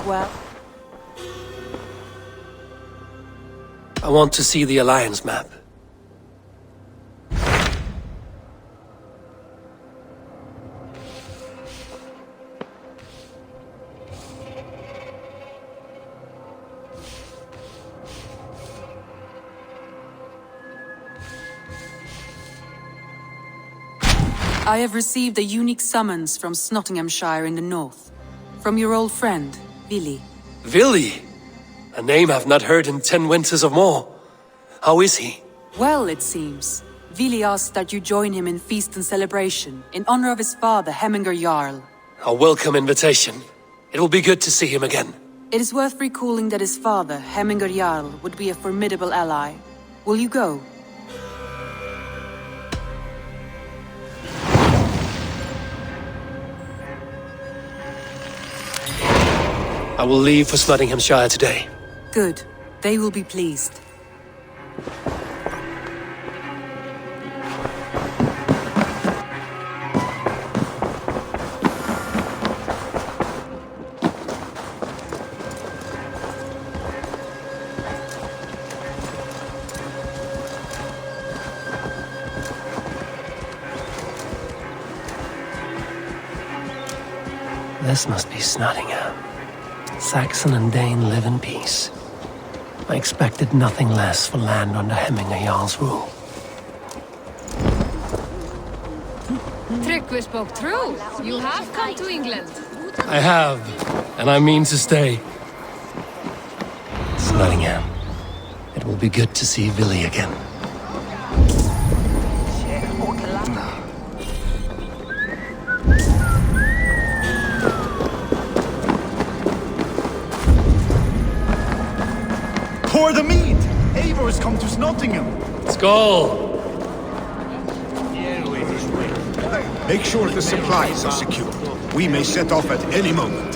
well? I want to see the Alliance map. I have received a unique summons from Snotinghamscire in the north. From your old friend, Vili. Vili? A name I've not heard in 10 winters or more. How is he? Well, it seems. Vili asked that you join him in feast and celebration, in honor of his father, Hemminger Jarl. A welcome invitation. It will be good to see him again. It is worth recalling that his father, Hemminger Jarl, would be a formidable ally. Will you go? I will leave for Snotinghamscire today. Good. They will be pleased. This must be Snotingham. Saxon and Dane live in peace. I expected nothing less for land under Hemminger Jarl's rule. Tryggvi spoke true. You have come to England. I have, and I mean to stay. Snotingham. It will be good to see Vili again. Pour the mead! Eivor has come to Snotingham. Skål! Make sure the supplies are secure. We may set off at any moment.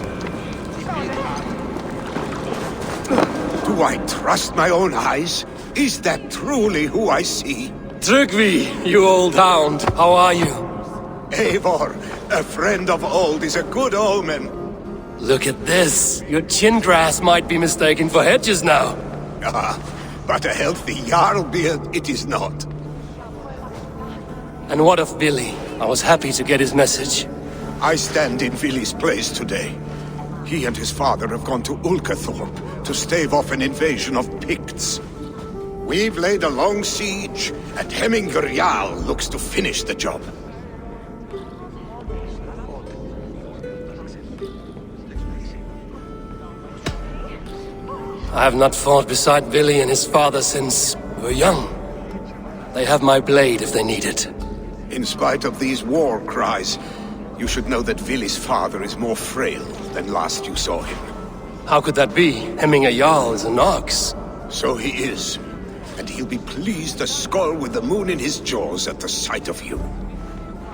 Do I trust my own eyes? Is that truly who I see? Tryggvi, you old hound, how are you? Eivor, a friend of old is a good omen. Look at this. Your chin grass might be mistaken for hedges now. Ah, but a healthy Jarl beard it is not. And what of Vili? I was happy to get his message. I stand in Vili's place today. He and his father have gone to Ulkathorpe to stave off an invasion of Picts. We've laid a long siege, and Hemminger Jarl looks to finish the job. I have not fought beside Vili and his father since we were young. They have my blade if they need it. In spite of these war cries, you should know that Vili's father is more frail than last you saw him. How could that be? Hemminger Jarl is an ox. So he is. And he'll be pleased as Skull with the moon in his jaws at the sight of you.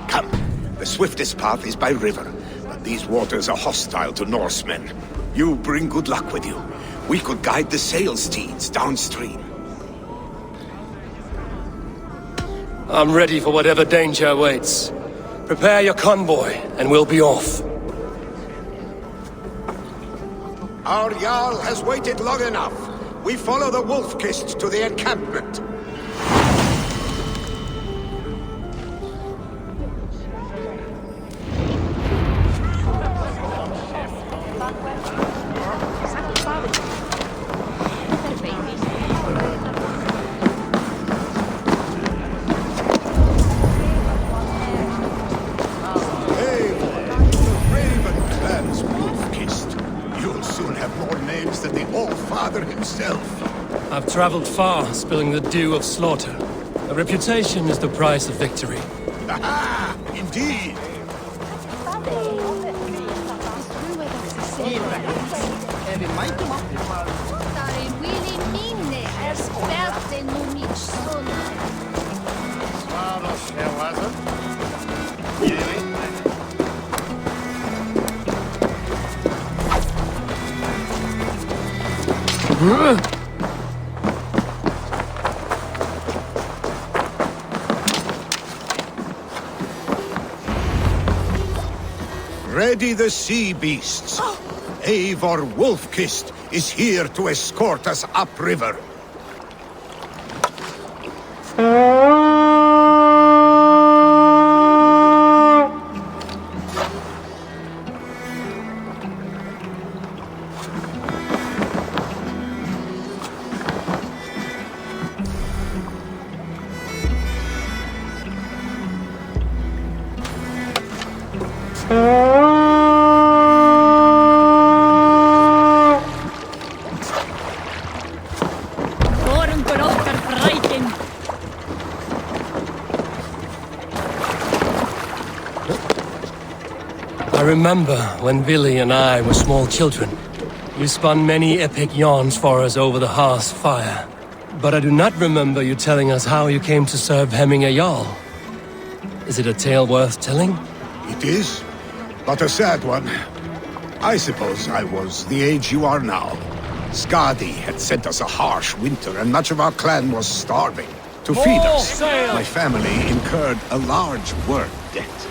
Come, the swiftest path is by river, but these waters are hostile to Norsemen. You bring good luck with you. We could guide the sail steeds downstream. I'm ready for whatever danger awaits. Prepare your convoy, and we'll be off. Our Jarl has waited long enough. We follow the Wolf-Kist to the encampment. I've traveled far, spilling the dew of slaughter. A reputation is the price of victory. Aha! Indeed! Ready the sea beasts. Eivor Wolfkist is here to escort us upriver. I remember when Billy and I were small children. You spun many epic yarns for us over the hearth's fire. But I do not remember you telling us how you came to serve Hemming a Jarl. Is it a tale worth telling? It is, but a sad one. I suppose I was the age you are now. Skadi had sent us a harsh winter, and much of our clan was starving. To feed us, my family incurred a large work debt.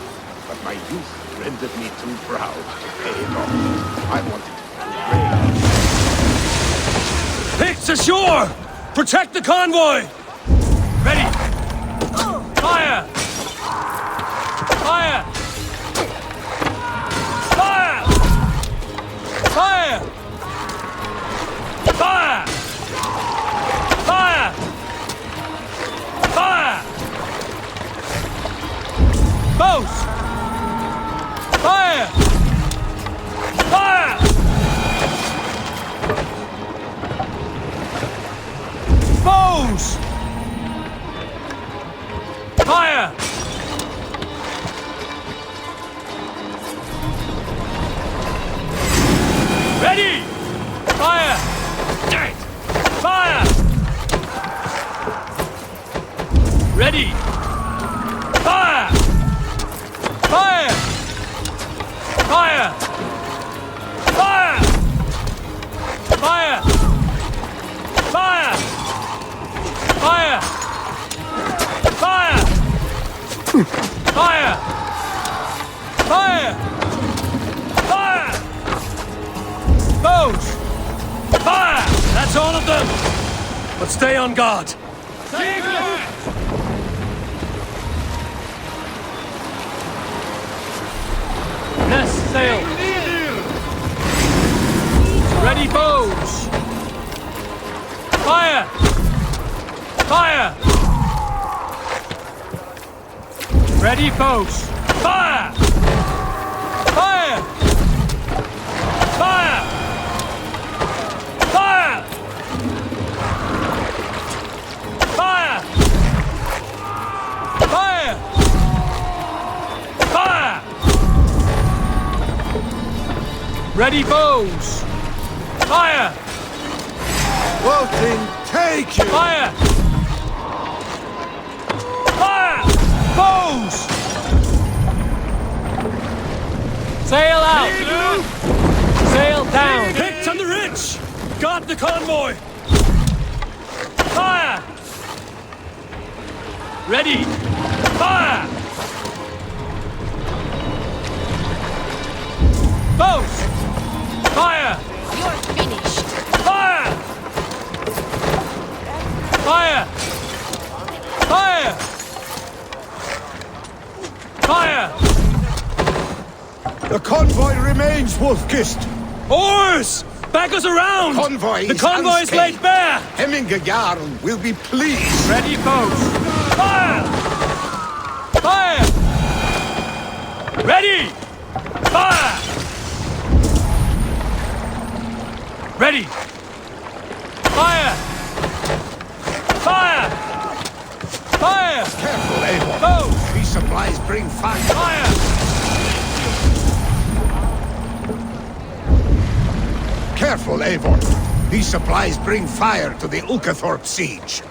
But my youth rendered me too proud to pay it off. I wanted to raise. Picks ashore! Protect the convoy! Ready! Fire! Fire! Fire! Fire! Fire! Fire! Fire! Bows! Fire! Fire! Bows! Fire! Ready! Fire! Fire! Ready! Fire! Fire! Fire! Fire! Fire! Fire! Fire! Fire! Fire! Fire! Fire! Bows! Fire! That's all of them! But stay on guard! Nest sail! Ready bows! Fire! Fire! Ready bows! Fire! Fire! Fire! Fire! Fire! Fire! Fire! Ready bows! Fire! Wotan, take you! Fire! Fire! Bows! Sail out! Sail down! Picked on the ridge! Guard the convoy! Fire! Ready! Fire! Bows! Fire! You're finished. Fire! Fire! Fire! Fire! The convoy remains, Wolfkist! Oars! Back us around! Convoy The is convoy is laid unscathed. bare! Hemming a Jarl will be pleased. Ready, boats! Fire! Fire! Ready! Fire! Ready! Fire! Fire! Fire! Careful, Eivor. Bows! These supplies bring fire. Fire! Careful, Eivor. These supplies bring fire to the Ulkathorpe siege.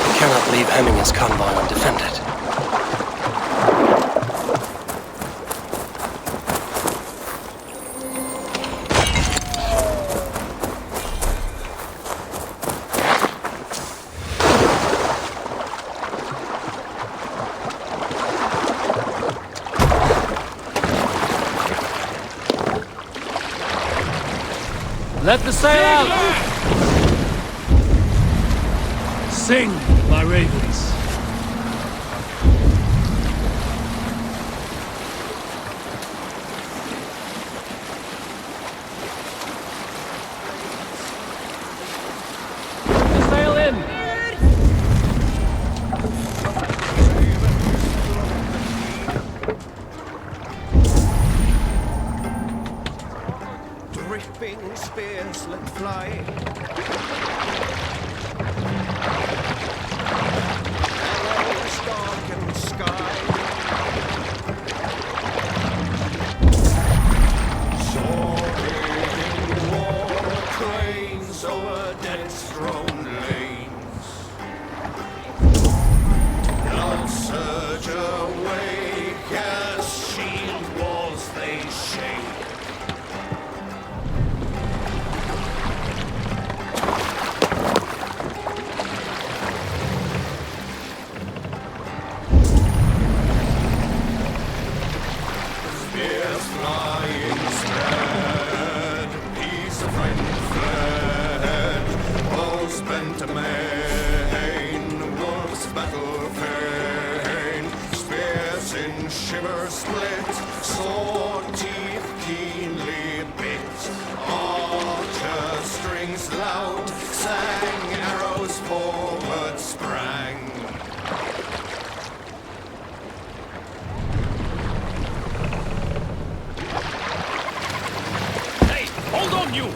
We cannot leave Hemminger's convoy undefended. Let the sail out! Sing, my ravens. Sail in! Dripping spears let fly. Arrows darken sky. Soaring war trains over death-strewn lanes. Blood surge awake as shield walls they shake. Spears flying spread, peace friend fled, walls bent amain, wolves battle fain, spears in shiver split, sword teeth keenly bit, archer strings loud sang, arrows forward sprang. Hey, hold on, you!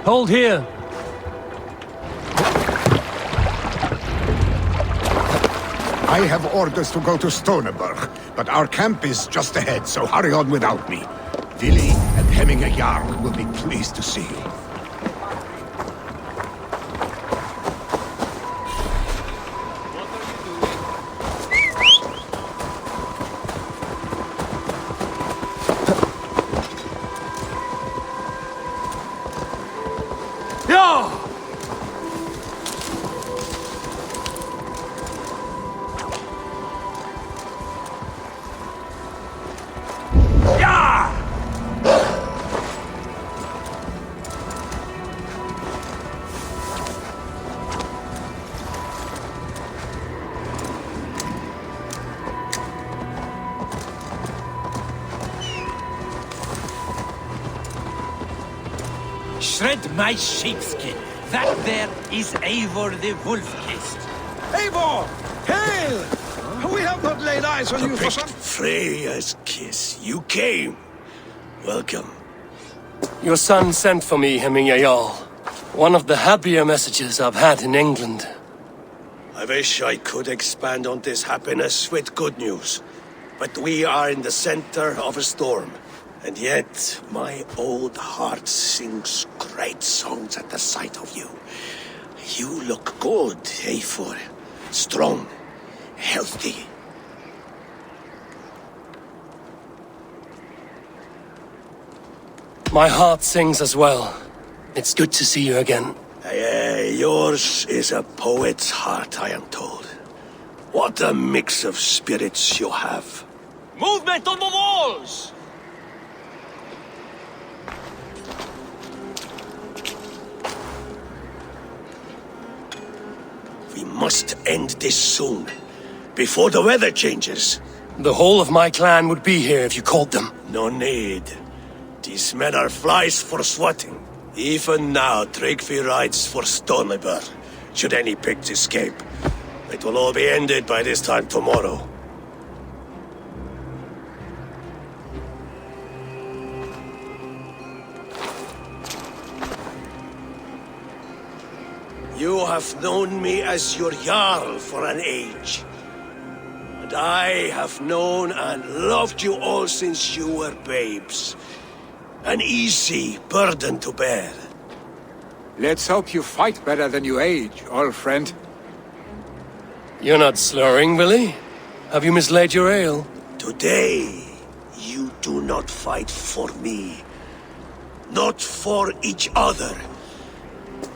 Hold here! I have orders to go to Stoneberg, but our camp is just ahead, so hurry on without me. Vili and Hemming a Jarl will be pleased to see you. Shred my sheepskin. That there is Eivor the Wolf-Kissed. Eivor! Hail! We have not laid eyes on you for some... Freya's kiss. You came. Welcome. Your son sent for me, Hemming a Jarl. One of the happier messages I've had in England. I wish I could expand on this happiness with good news. But we are in the center of a storm. And yet, my old heart sings great songs at the sight of you. You look good, Eivor. Strong, healthy. My heart sings as well. It's good to see you again. Yours is a poet's heart, I am told. What a mix of spirits you have. Movement on the walls! We must end this soon, before the weather changes. The whole of my clan would be here if you called them. No need. These men are flies for swatting. Even now, Tryggvi rides for Stoneberg, should any pigs escape. It will all be ended by this time tomorrow. You have known me as your Jarl for an age. And And I have known and loved you all since you were babes. An easy burden to bear. Let's hope you fight better than you age, old friend. You're not slurring, Billy? Have you mislaid your ale? Today, you do not fight for me. Not for each other.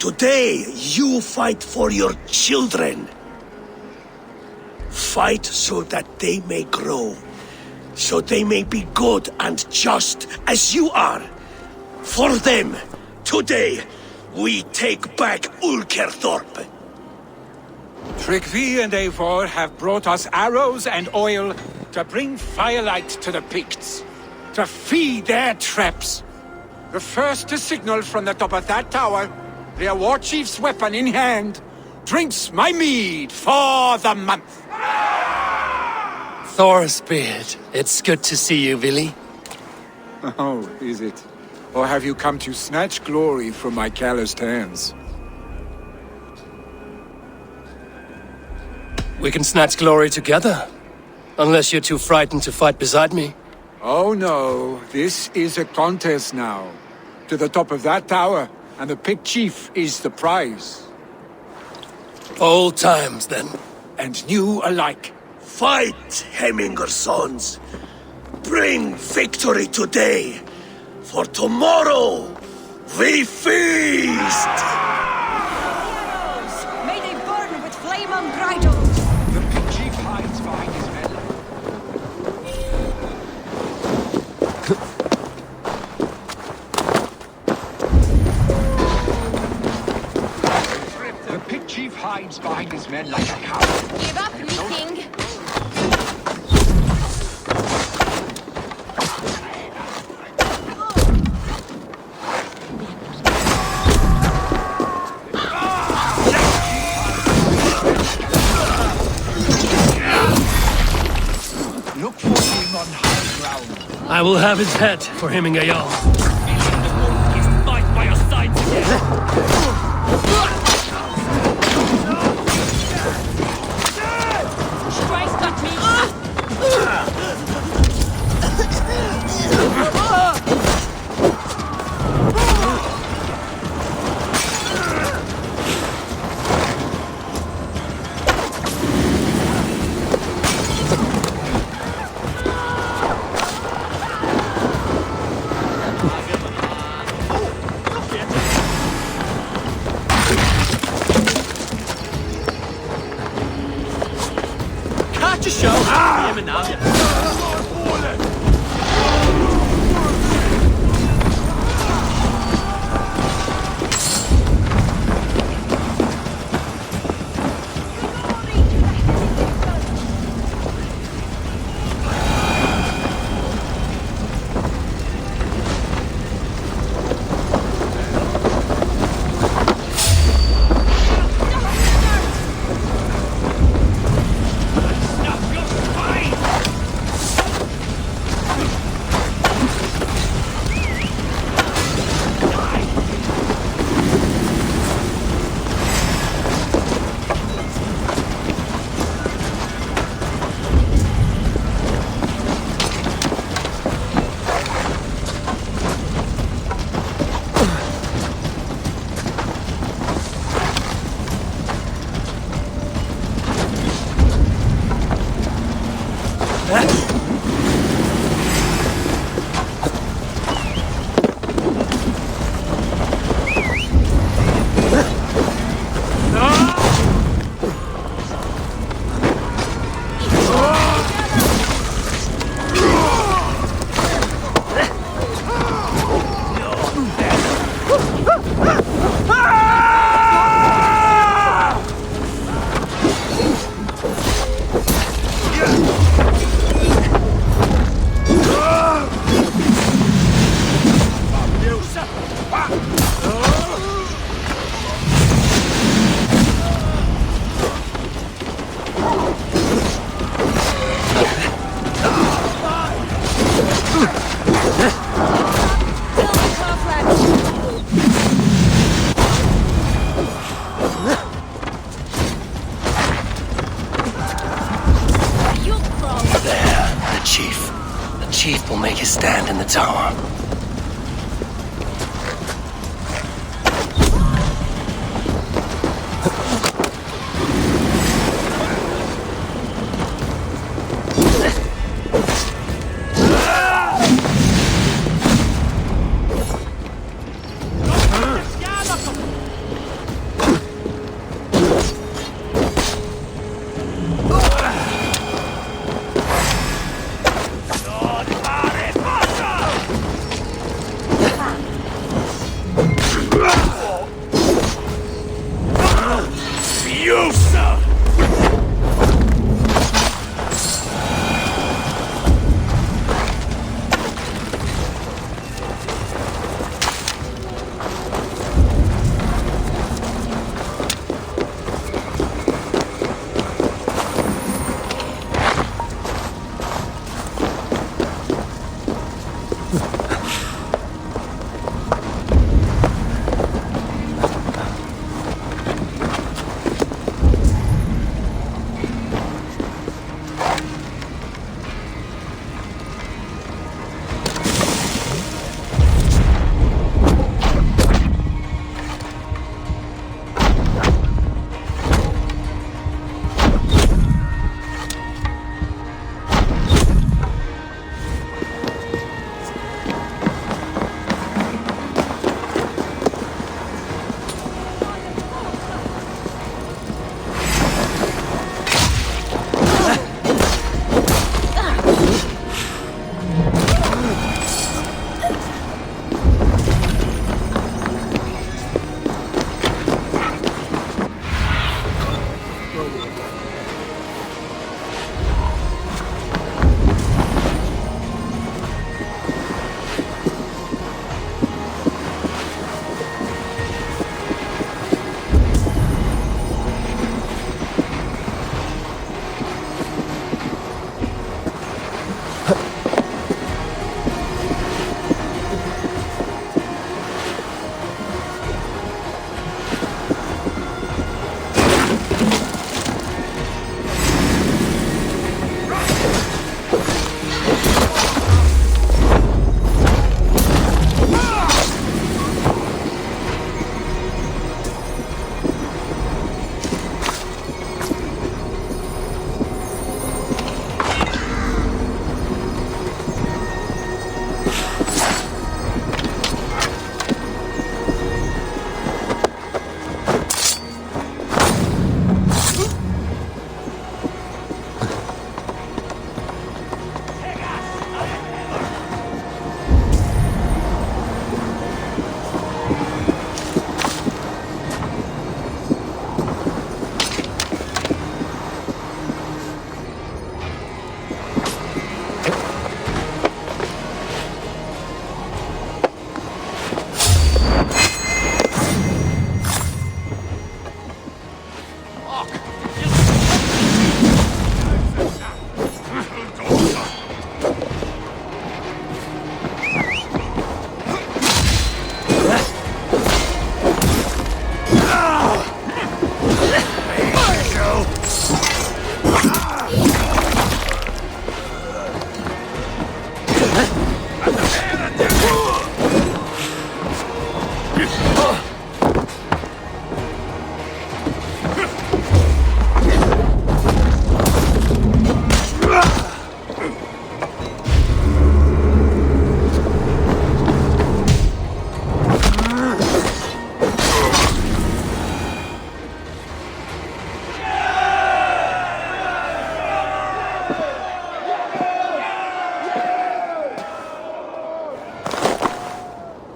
Today, you fight for your children. Fight so that they may grow. So they may be good and just as you are. For them, today, we take back Ulkerthorpe. Tryggvi and Eivor have brought us arrows and oil to bring firelight to the Picts, to feed their traps. The first to signal from the top of that tower, their war chief's weapon in hand, drinks my mead for the month. Thorsbeard, it's good to see you, Billy. Oh, is it? Or have you come to snatch glory from my calloused hands? We can snatch glory together. Unless you're too frightened to fight beside me. Oh no, this is a contest now. To the top of that tower, and the Pict Chief is the prize. Old times, then. And new alike. Fight, Hemminger sons. Bring victory today. For tomorrow, we feast! Arrows! May they burn with flame unbridled! The Pict Chief hides behind his men. The Pict Chief hides behind his men like a coward. Give up, Viking! Look for him on high ground. I will have his head for hemming a Jarl. Fight by your sides again! Christ got me! Catch a show! Ah! abandon the tower.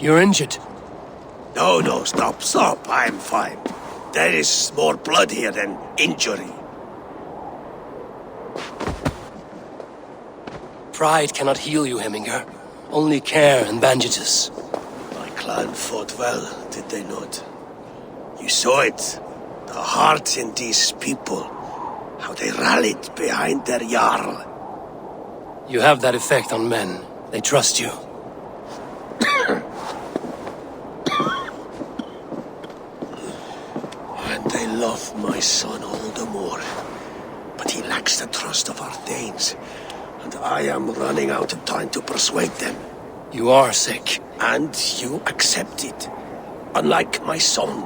You're injured. No, stop. I'm fine. There is more blood here than injury. Pride cannot heal you, Hemminger. Only care and bandages. My clan fought well, did they not? You saw it. The heart in these people. How they rallied behind their Jarl. You have that effect on men. They trust you. And they love my son all the more. But he lacks the trust of our Danes. And I am running out of time to persuade them. You are sick. And you accept it. Unlike my son,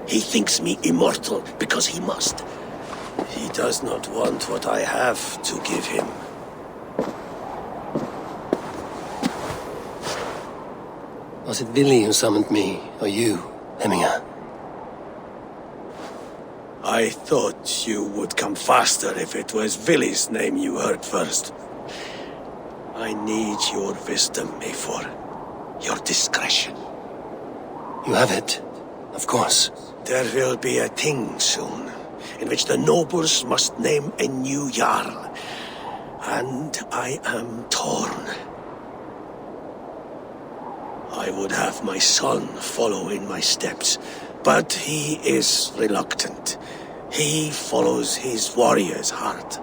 he thinks me immortal because he must. He does not want what I have to give him. Was it Vili who summoned me, or you, Hemminger? I thought you would come faster if it was Vili's name you heard first. I need your wisdom, Eivor. Your discretion. You have it, of course. There will be a thing soon, in which the nobles must name a new Jarl. And I am torn. I would have my son follow in my steps, but he is reluctant. He follows his warrior's heart.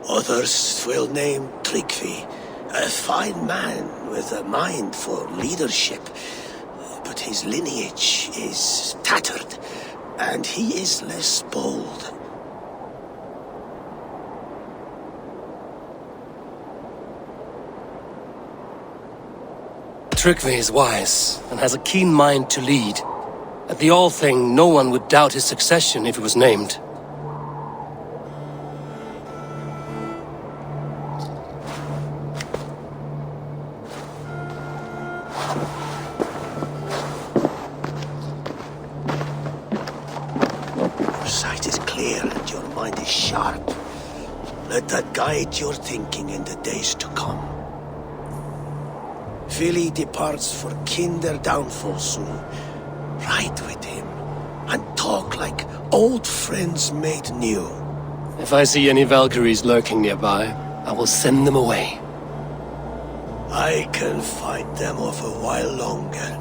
Others will name Tryggvi, a fine man with a mind for leadership. But his lineage is tattered, and he is less bold. Tryggvi is wise, and has a keen mind to lead. At the All-Thing, no one would doubt his succession if he was named. Your sight is clear and your mind is sharp. Let that guide your thinking in the days to come. Vili departs for kinder downfall soon. Ride with him, and talk like old friends made new. If I see any Valkyries lurking nearby, I will send them away. I can fight them off a while longer.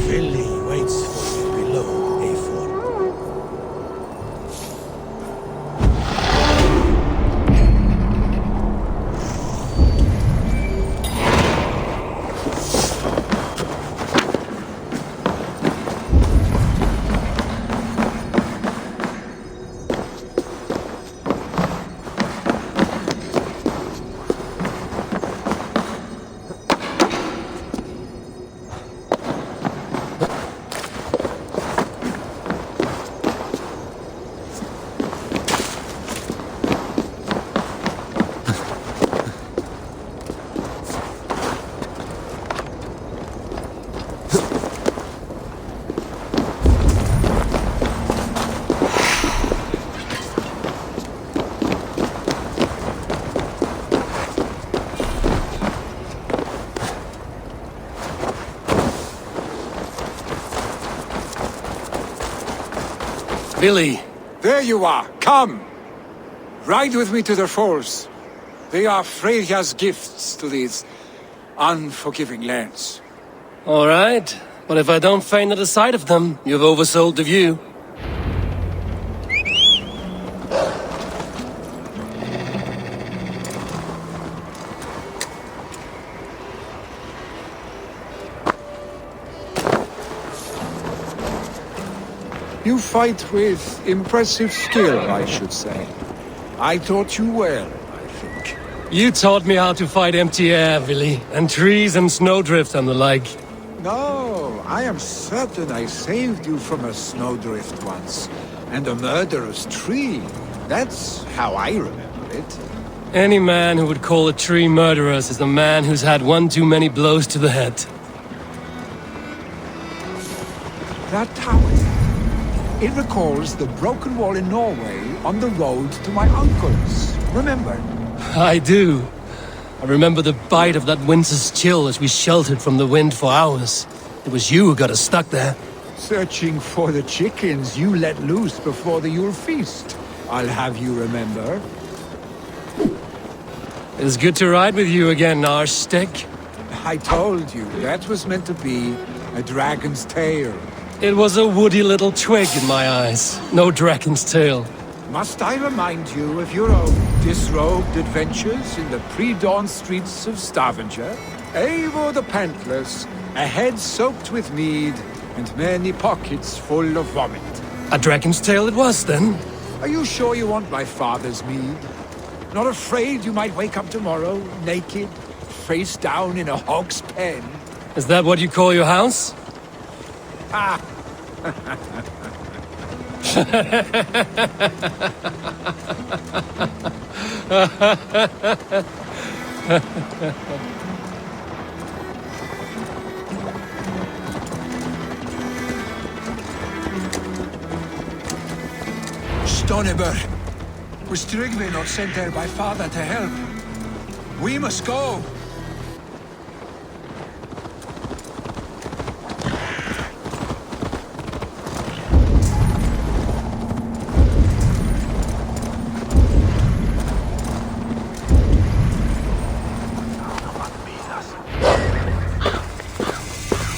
Vili waits for you below, Eivor. Vili! There you are. Come. Ride with me to the falls. They are Freya's gifts to these unforgiving lands. All right, but if I don't faint at the sight of them, you've oversold the view. You fight with impressive skill, I should say. I taught you well, I think. You taught me how to fight empty air, Vili, and trees and snowdrift and the like. No, I am certain I saved you from a snowdrift once, and a murderous tree. That's how I remember it. Any man who would call a tree murderous is a man who's had one too many blows to the head. That tower. It recalls the broken wall in Norway on the road to my uncle's. Remember? I do. I remember the bite of that winter's chill as we sheltered from the wind for hours. It was you who got us stuck there. Searching for the chickens you let loose before the Yule feast. I'll have you remember. It's good to ride with you again, Arstick. I told you, that was meant to be a dragon's tail. It was a woody little twig in my eyes. No dragon's tail. Must I remind you of your own disrobed adventures in the pre-dawn streets of Stavanger? Eivor the Pantless, a head soaked with mead, and many pockets full of vomit. A dragon's tail it was, then? Are you sure you want my father's mead? Not afraid you might wake up tomorrow, naked, face down in a hog's pen? Is that what you call your house? Ah! Stonebur, was Tryggvi not sent there by father to help? We must go!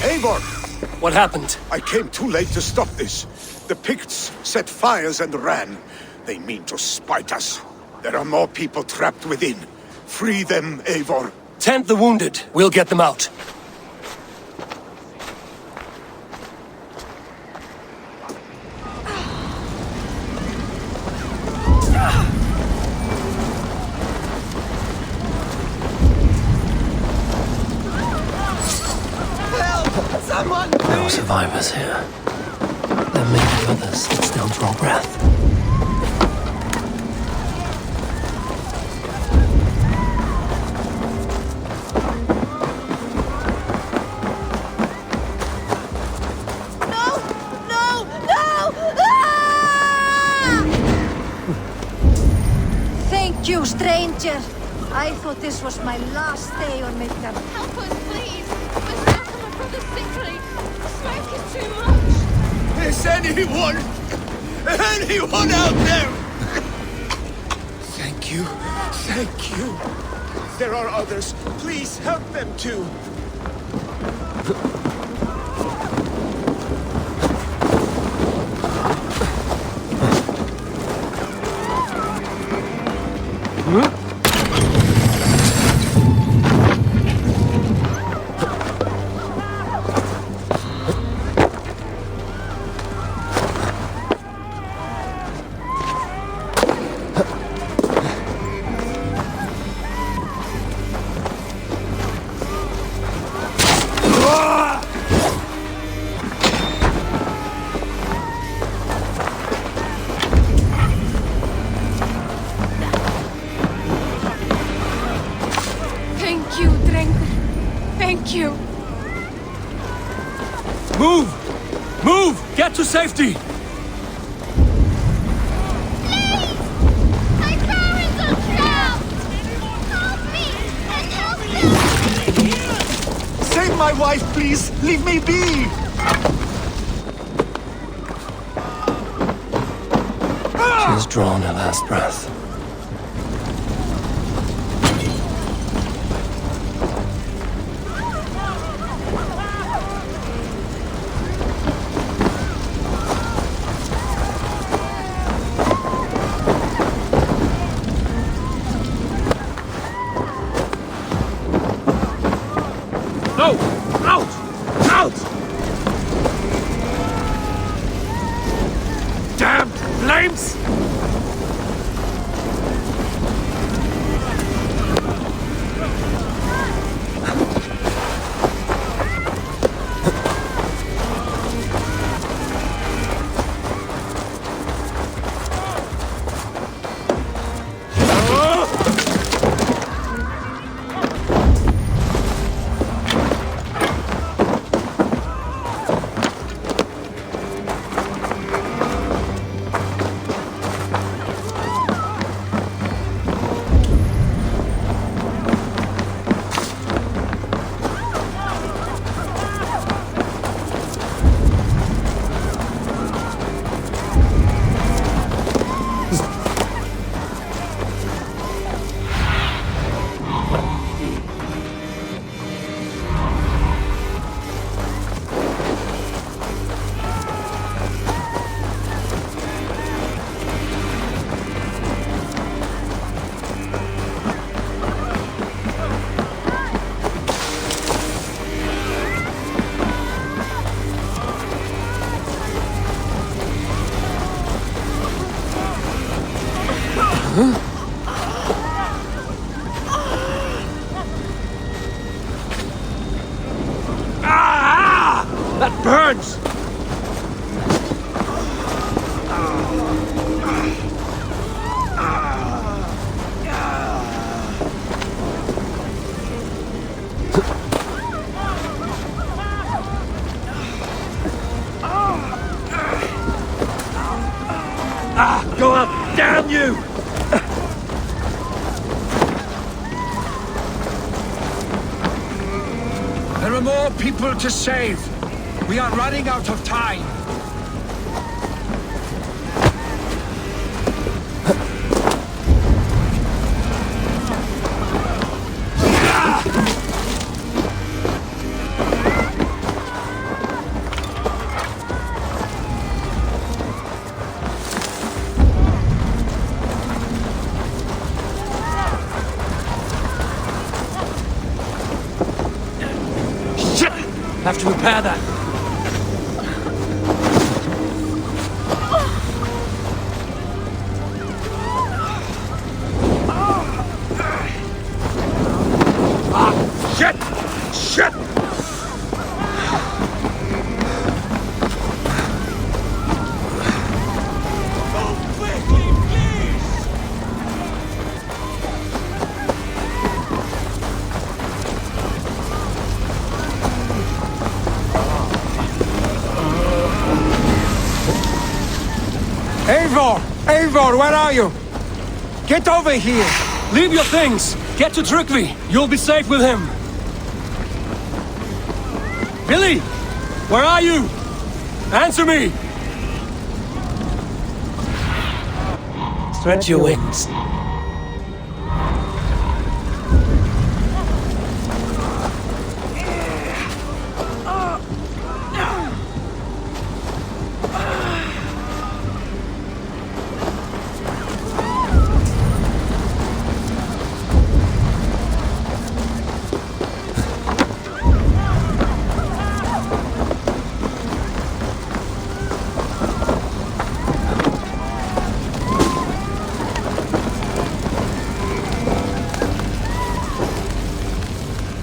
Eivor! What happened? I came too late to stop this. The Picts set fires and ran. They mean to spite us. There are more people trapped within. Free them, Eivor. Tend the wounded. We'll get them out. No survivors here. There may be others that still draw breath. Thank you, stranger. I thought this was my last day on Midgard. Help us, please! We're stuck on my brother's sick leave. The smoke is too much! Is anyone out there? Thank you. Thank you. There are others. Please help them too. Move! Move! Get to safety! Please! My parents are trapped! Help me! And help them! Save my wife, please! Leave me be! She has drawn her last breath. No! Out! Out! Damn flames! Damn you! There are more people to save. We are running out of time. Have to repair that. Shit! Shit! Eivor, where are you? Get over here! Leave your things! Get to Tryggvi! You'll be safe with him! Billy! Where are you? Answer me! Stretch your wings.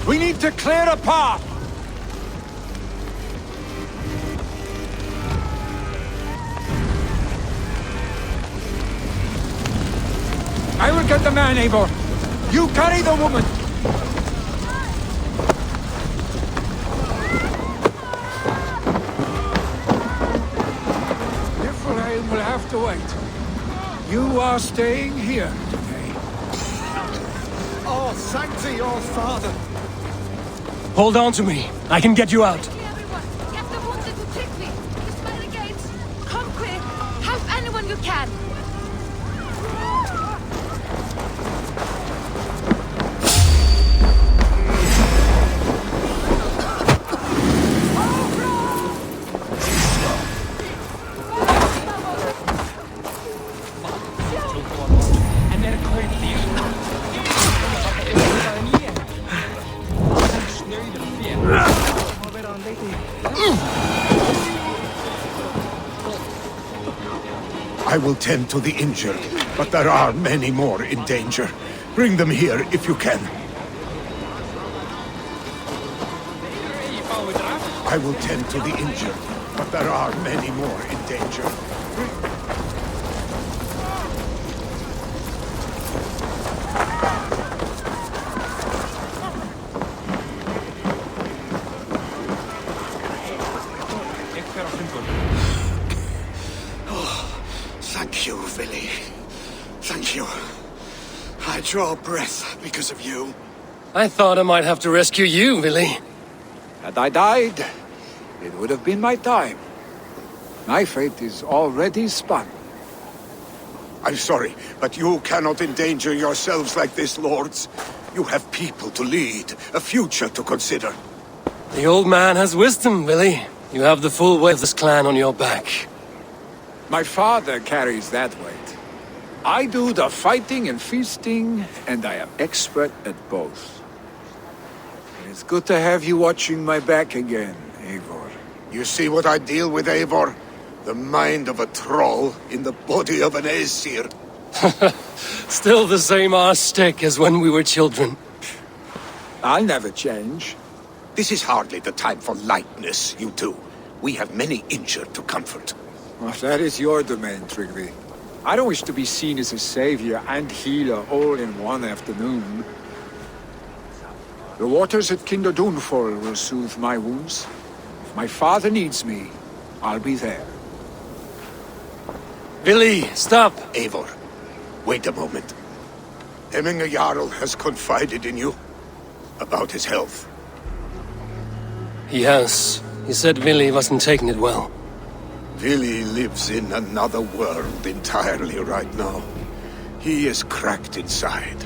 We need to clear a path! I will get the man, Eivor. You carry the woman! Niflheim will have to wait. You are staying here today. Oh, sanctity, your father! Hold on to me. I can get you out. Everyone, get the wounded to Tryggvi. He's by the gates. Come quick. Help anyone you can. I will tend to the injured, but there are many more in danger. Bring them here if you can. I will tend to the injured, but there are many more in danger. Thank you, Billy. Thank you. I draw breath because of you. I thought I might have to rescue you, Billy. Had I died, it would have been my time. My fate is already spun. I'm sorry, but you cannot endanger yourselves like this, lords. You have people to lead, a future to consider. The old man has wisdom, Billy. You have the full weight of this clan on your back. My father carries that weight. I do the fighting and feasting, and I am expert at both. It's good to have you watching my back again, Eivor. You see what I deal with, Eivor? The mind of a troll in the body of an Aesir. Still the same arse stick as when we were children. I'll never change. This is hardly the time for lightness, you two. We have many injured to comfort. Well, that is your domain, Tryggvi. I don't wish to be seen as a savior and healer all in one afternoon. The waters at Kinderdunfol will soothe my wounds. If my father needs me, I'll be there. Billy, stop! Eivor, wait a moment. Hemming Jarl has confided in you about his health. He has. He said Billy wasn't taking it well. Billy lives in another world entirely right now. He is cracked inside,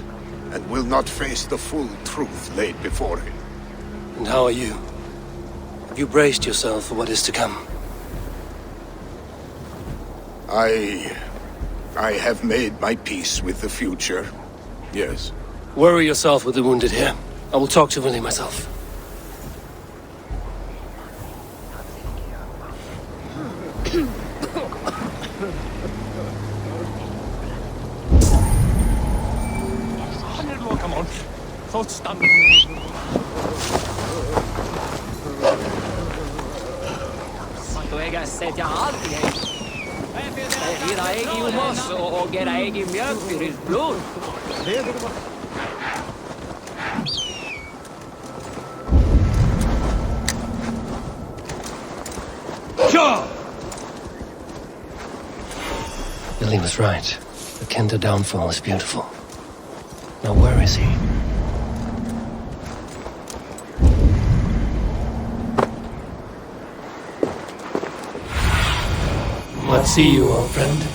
and will not face the full truth laid before him. And how are you? Have you braced yourself for what is to come? I have made my peace with the future, yes. Worry yourself with the wounded here. I will talk to Willie myself. Come on. So stunned. Jeg setter alltid hej. Dina egen moss och era egen mjölk för ditt blod. Billy was right. The Kenda downfall is beautiful. Now where is he? Let's see you, old friend.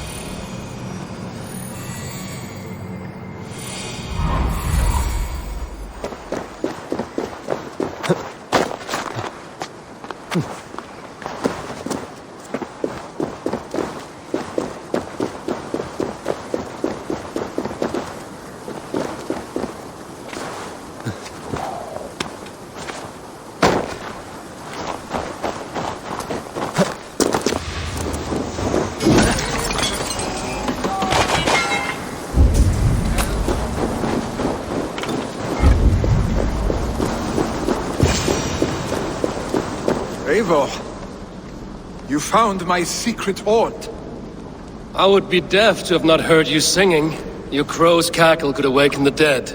Eivor, you found my secret hoard. I would be deaf to have not heard you singing. Your crow's cackle could awaken the dead.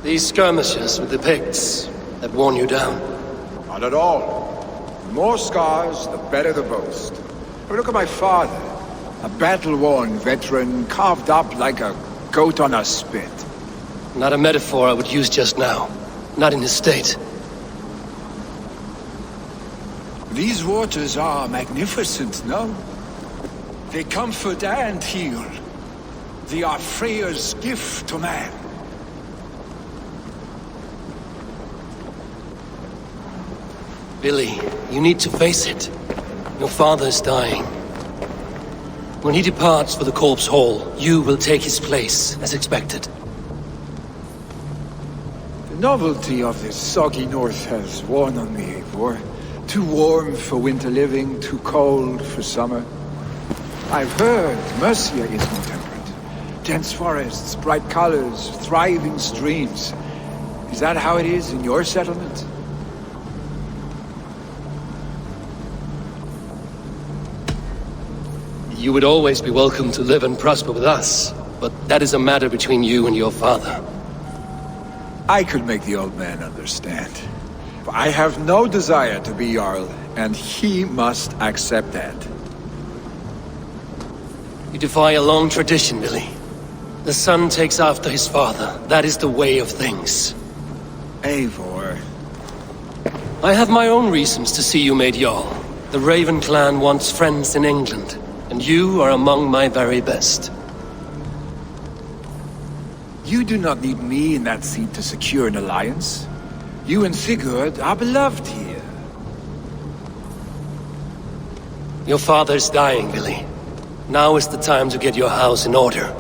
These skirmishes with the Picts that worn you down. Not at all. The more scars, the better the boast. I mean, look at my father. A battle-worn veteran, carved up like a goat on a spit. Not a metaphor I would use just now. Not in his state. These waters are magnificent, no? They comfort and heal. They are Freya's gift to man. Billy, you need to face it. Your father is dying. When he departs for the Corpse Hall, you will take his place, as expected. The novelty of this soggy north has worn on me, Eivor. Too warm for winter living, too cold for summer. I've heard Mercia is more temperate. Dense forests, bright colors, thriving streams. Is that how it is in your settlement? You would always be welcome to live and prosper with us, but that is a matter between you and your father. I could make the old man understand. I have no desire to be Jarl, and he must accept that. You defy a long tradition, Billy. The son takes after his father. That is the way of things. Eivor. I have my own reasons to see you made Jarl. The Raven clan wants friends in England, and you are among my very best. You do not need me in that seat to secure an alliance. You and Sigurd are beloved here. Your father is dying, Billy. Now is the time to get your house in order.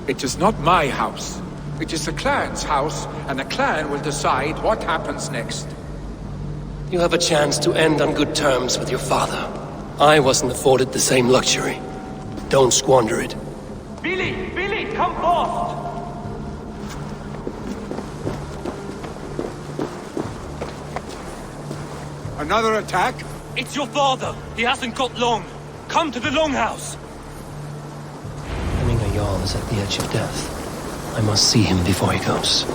It is not my house. It is the clan's house, and the clan will decide what happens next. You have a chance to end on good terms with your father. I wasn't afforded the same luxury. Don't squander it. Billy! Billy, come forth! Another attack? It's your father! He hasn't got long! Come to the Longhouse! Hemming Jarl is at the edge of death. I must see him before he goes.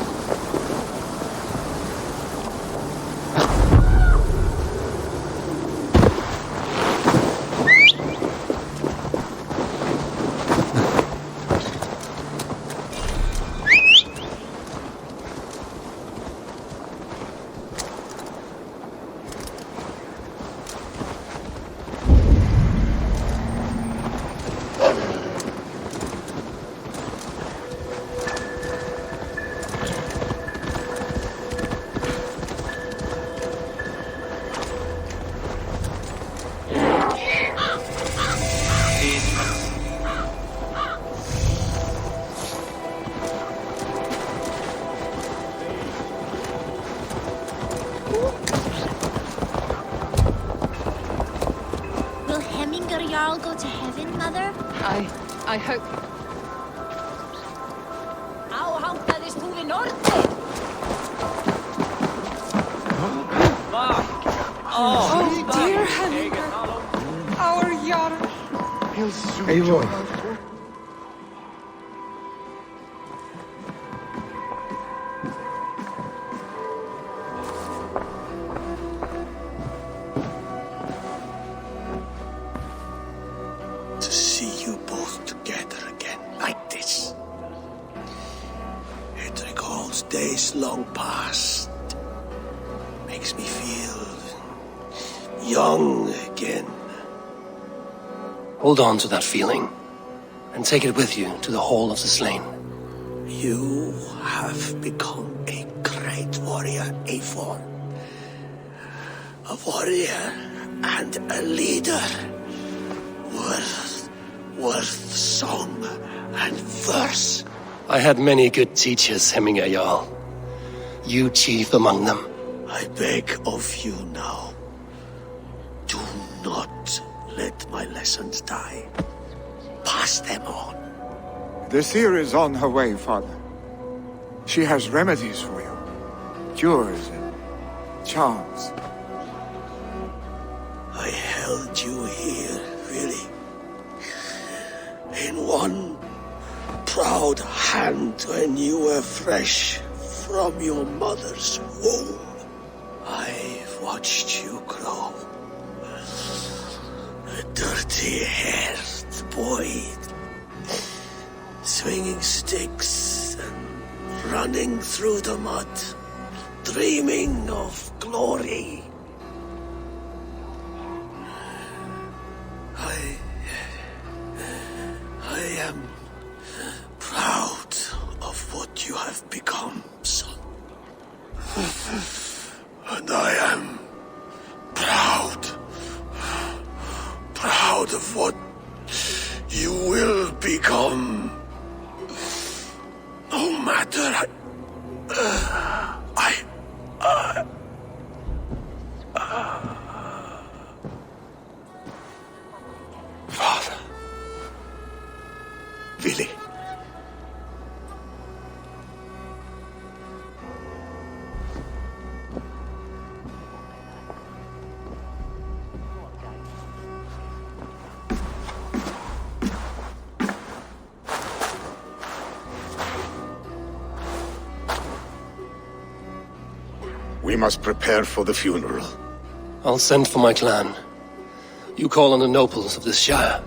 Jarl go to heaven, Mother? I hope. Á háttaðist þú við norðið? Oh dear Henninger, our Jarl. Eivor. Long past makes me feel young again. Hold on to that feeling and take it with you to the Hall of the Slain. You have become a great warrior, Eivor. A warrior and a leader. Worth song and verse. I had many good teachers, Hemminger Jarl. You chief among them. I beg of you now, do not let my lessons die. Pass them on. The seer is on her way, Father. She has remedies for you. Cures and charms. I held you here, really. In one proud hand when you were fresh from your mother's womb. I've watched you grow. A dirty-haired boy, swinging sticks and running through the mud, dreaming of glory. I am proud of what you have become, son. And I am proud of what you will become. No matter Father. Billy. We must prepare for the funeral. I'll send for my clan. You call on the nobles of this shire.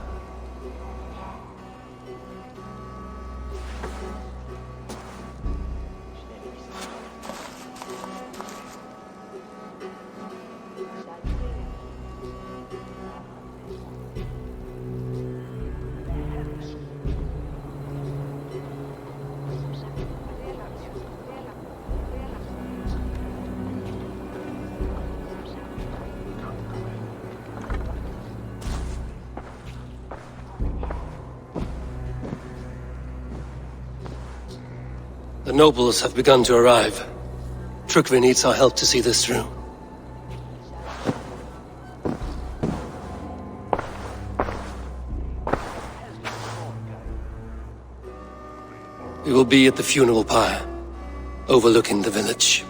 The nobles have begun to arrive. Trukvi needs our help to see this through. We will be at the funeral pyre, overlooking the village.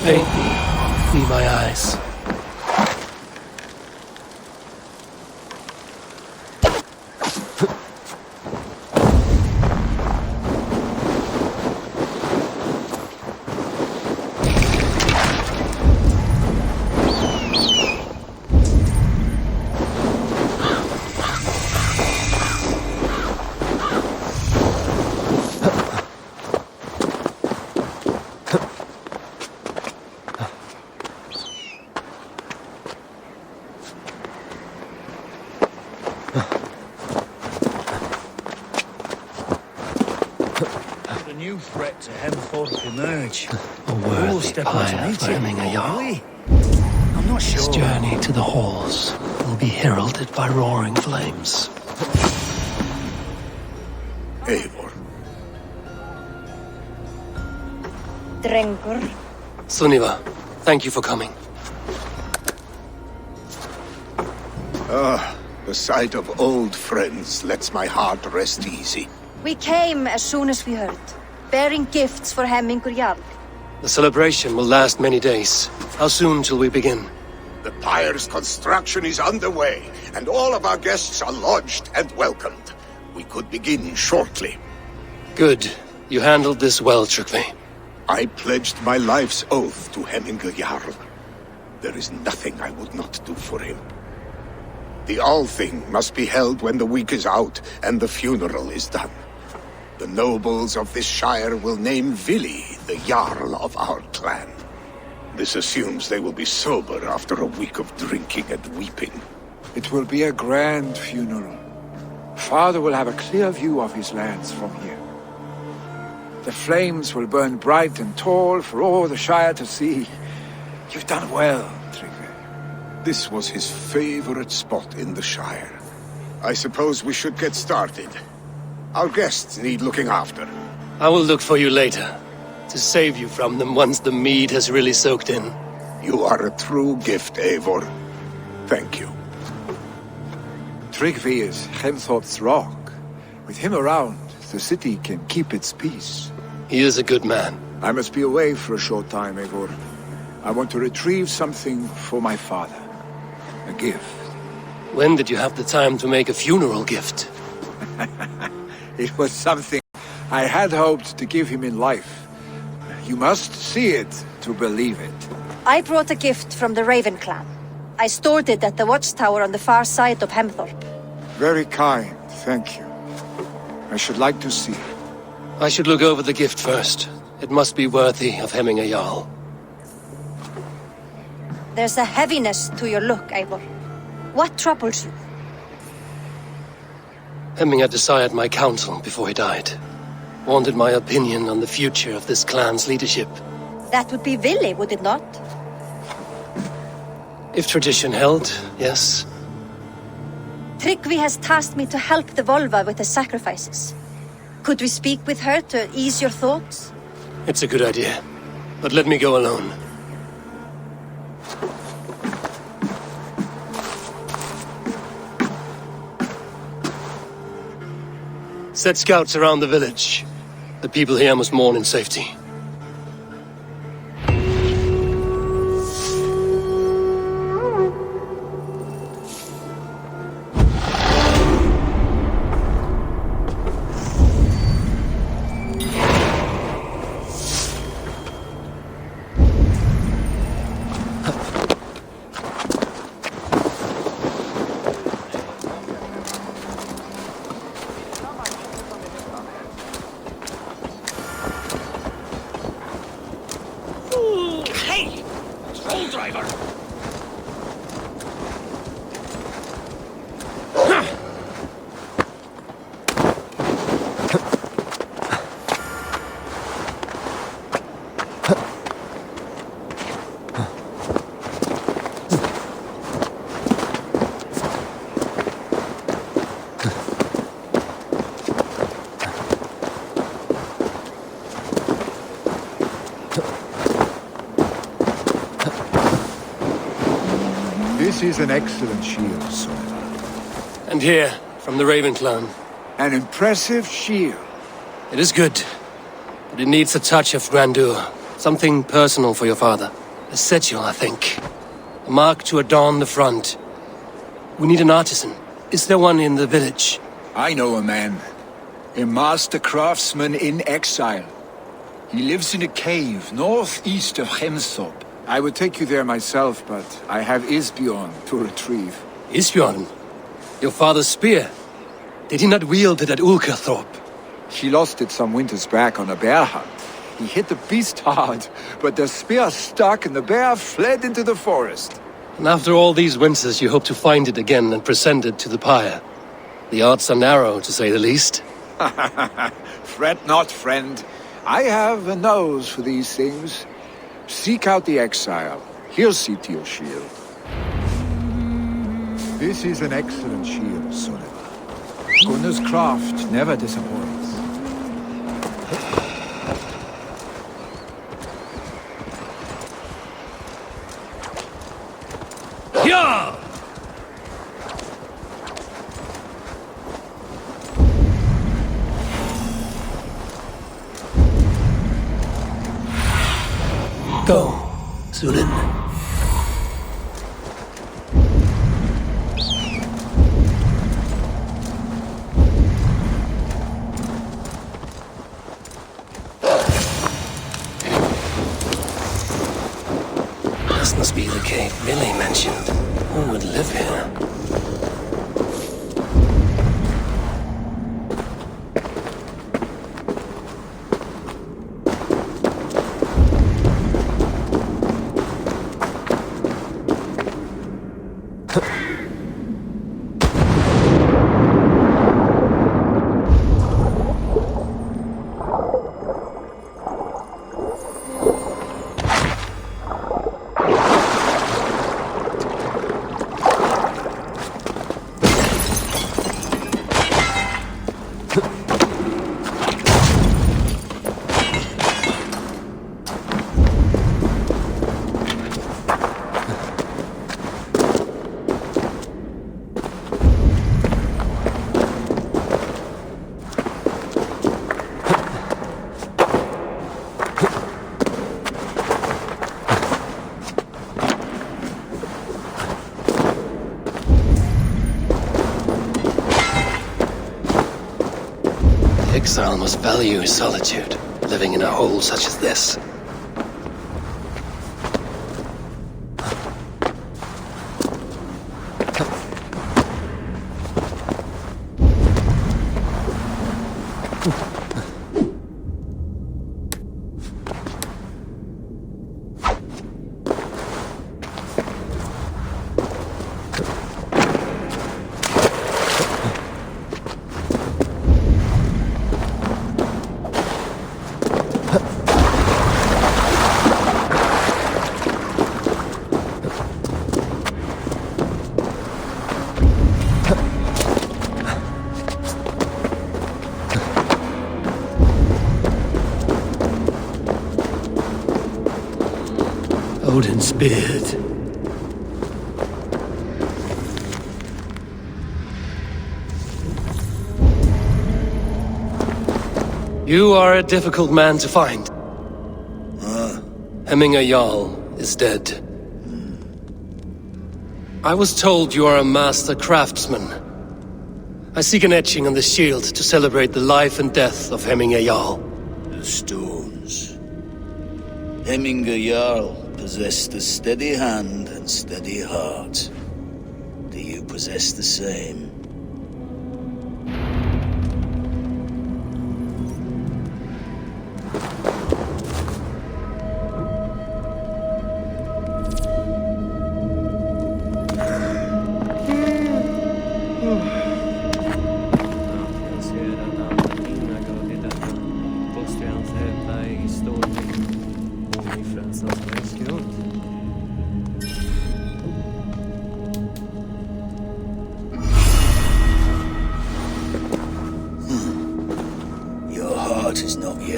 May be my eyes. Threat to Hemthorpe emerge. A worthy pyre for hemming a Jarl. I'm not sure. His journey to the halls will be heralded by roaring flames. Eivor. Drengur. Sunniva, thank you for coming. The sight of old friends lets my heart rest easy. We came as soon as we heard, bearing gifts for Hemmingur Jarl. The celebration will last many days. How soon shall we begin? The pyre's construction is underway, and all of our guests are lodged and welcomed. We could begin shortly. Good. You handled this well, Trygve. I pledged my life's oath to Hemmingur Jarl. There is nothing I would not do for him. The Althing must be held when the week is out and the funeral is done. The nobles of this shire will name Vili the Jarl of our clan. This assumes they will be sober after a week of drinking and weeping. It will be a grand funeral. Father will have a clear view of his lands from here. The flames will burn bright and tall for all the shire to see. You've done well, Trygve. This was his favorite spot in the shire. I suppose we should get started. Our guests need looking after. I will look for you later, to save you from them once the mead has really soaked in. You are a true gift, Eivor. Thank you. Trygve is Hemthorpe's rock. With him around, the city can keep its peace. He is a good man. I must be away for a short time, Eivor. I want to retrieve something for my father. A gift. When did you have the time to make a funeral gift? It was something I had hoped to give him in life. You must see it to believe it. I brought a gift from the Raven clan. I stored it at the watchtower on the far side of Hemthorpe. Very kind, thank you. I should like to see it. I should look over the gift first. It must be worthy of hemming a Jarl. There's a heaviness to your look, Eivor. What troubles you? Hemming had desired my counsel before he died. Wanted my opinion on the future of this clan's leadership. That would be Vili, would it not? If tradition held, yes. Trygve has tasked me to help the Volva with the sacrifices. Could we speak with her to ease your thoughts? It's a good idea. But let me go alone. Set scouts around the village. The people here must mourn in safety. This is an excellent shield, Sunniva. And here, from the Raven clan. An impressive shield. It is good, but it needs a touch of grandeur. Something personal for your father. A sigil, I think. A mark to adorn the front. We need an artisan. Is there one in the village? I know a man. A master craftsman in exile. He lives in a cave northeast of Hemthorpe. I would take you there myself, but I have Isbjorn to retrieve. Isbjorn? Your father's spear? Did he not wield it at Ulkerthorpe? He lost it some winters back on a bear hunt. He hit the beast hard, but the spear stuck and the bear fled into the forest. And after all these winters, you hope to find it again and present it to the pyre. The odds are narrow, to say the least. Fret not, friend. I have a nose for these things. Seek out the exile. He'll see to your shield. This is an excellent shield, Sullivan. Gunnar's craft never disappoints. Yeah! Go, Sunan. This must be the cave Billy mentioned. Who would live here? Exile must value his solitude, living in a hole such as this. Odin's beard. You are a difficult man to find. Hemminger Jarl is dead. I was told you are a master craftsman. I seek an etching on the shield to celebrate the life and death of Hemminger Jarl. The stones. Hemminger Jarl possessed a steady hand and steady heart. Do you possess the same?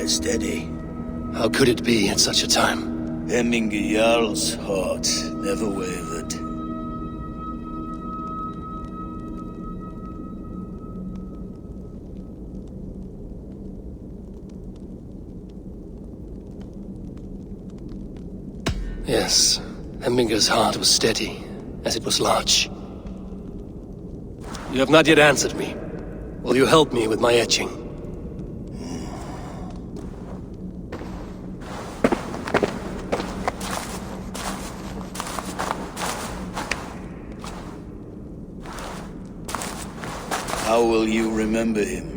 Steady. How could it be at such a time? Hemminger Jarl's heart never wavered. Yes, Hemminger's heart was steady, as it was large. You have not yet answered me. Will you help me with my etching? How will you remember him?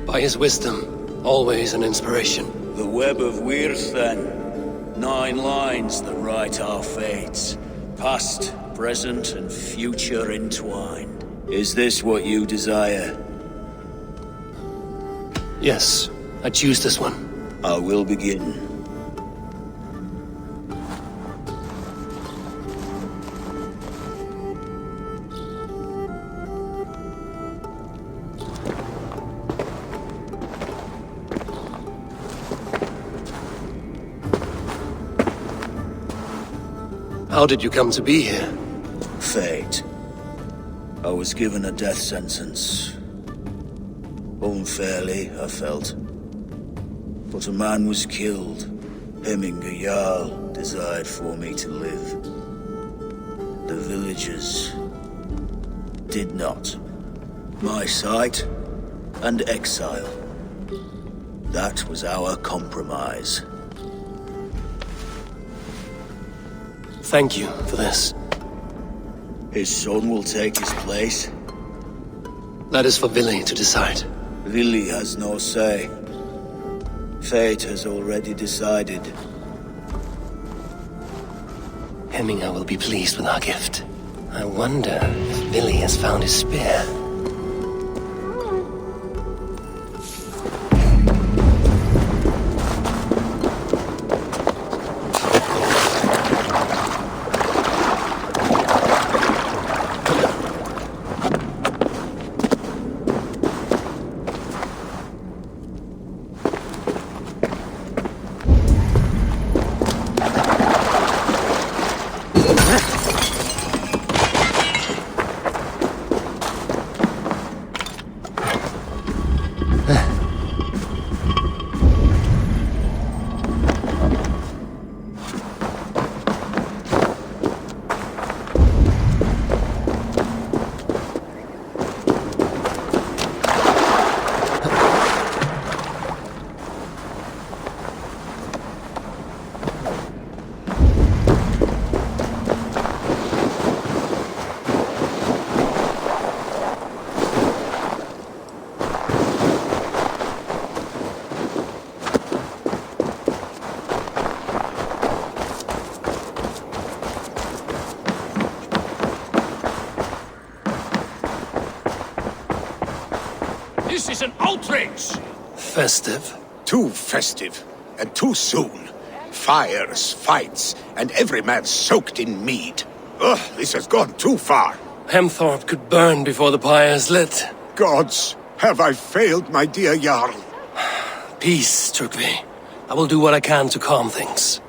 By his wisdom, always an inspiration. The web of Wirth, then. 9 lines that write our fates. Past, present, and future entwined. Is this what you desire? Yes, I choose this one. I will begin. How did you come to be here? Fate. I was given a death sentence. Unfairly, I felt. But a man was killed. Hemminger Jarl desired for me to live. The villagers did not. My sight and exile. That was our compromise. Thank you for this. His son will take his place. That is for Vili to decide. Vili has no say. Fate has already decided. Hemminger will be pleased with our gift. I wonder if Vili has found his spear. This is an outrage! Festive? Too festive, and too soon. Fires, fights, and every man soaked in mead. Ugh, this has gone too far. Hemthorpe could burn before the pyre's lit. Gods, have I failed my dear Jarl? Peace, Turkvi. I will do what I can to calm things.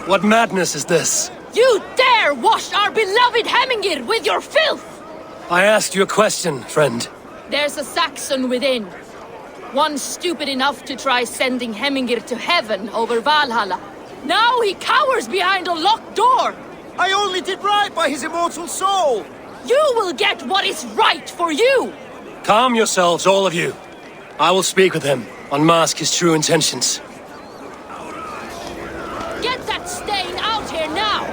What madness is this? You dare wash our beloved Hemmingir with your filth! I asked you a question, friend. There's a Saxon within. One stupid enough to try sending Hemmingir to heaven over Valhalla. Now he cowers behind a locked door! I only did right by his immortal soul! You will get what is right for you! Calm yourselves, all of you. I will speak with him, unmask his true intentions. Get that stain out here now!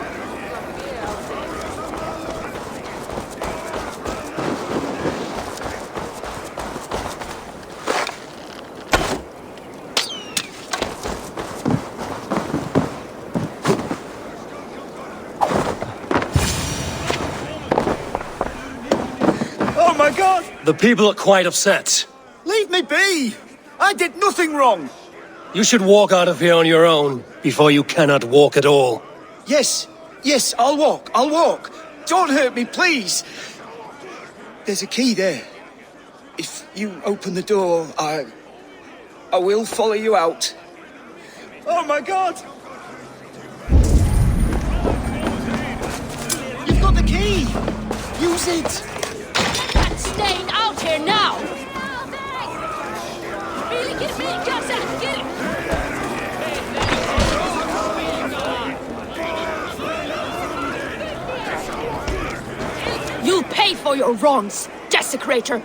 Oh my god! The people are quite upset. Leave me be! I did nothing wrong! You should walk out of here on your own, before you cannot walk at all. Yes, I'll walk. Don't hurt me, please. There's a key there. If you open the door, I will follow you out. Oh my God! You've got the key! Use it! Not staying out here now! Get it! You'll pay for your wrongs, desecrator!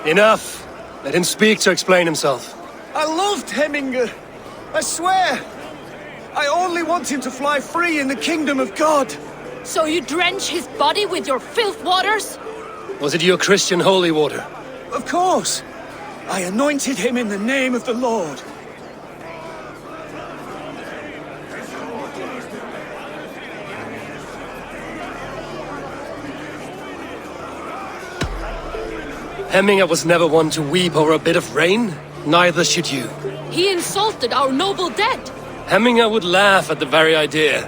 Enough! Let him speak to explain himself. I loved Hemminger. I swear. I only want him to fly free in the kingdom of God. So you drench his body with your filth waters? Was it your Christian holy water? Of course. I anointed him in the name of the Lord. Hemminger was never one to weep over a bit of rain. Neither should you. He insulted our noble dead. Hemminger would laugh at the very idea.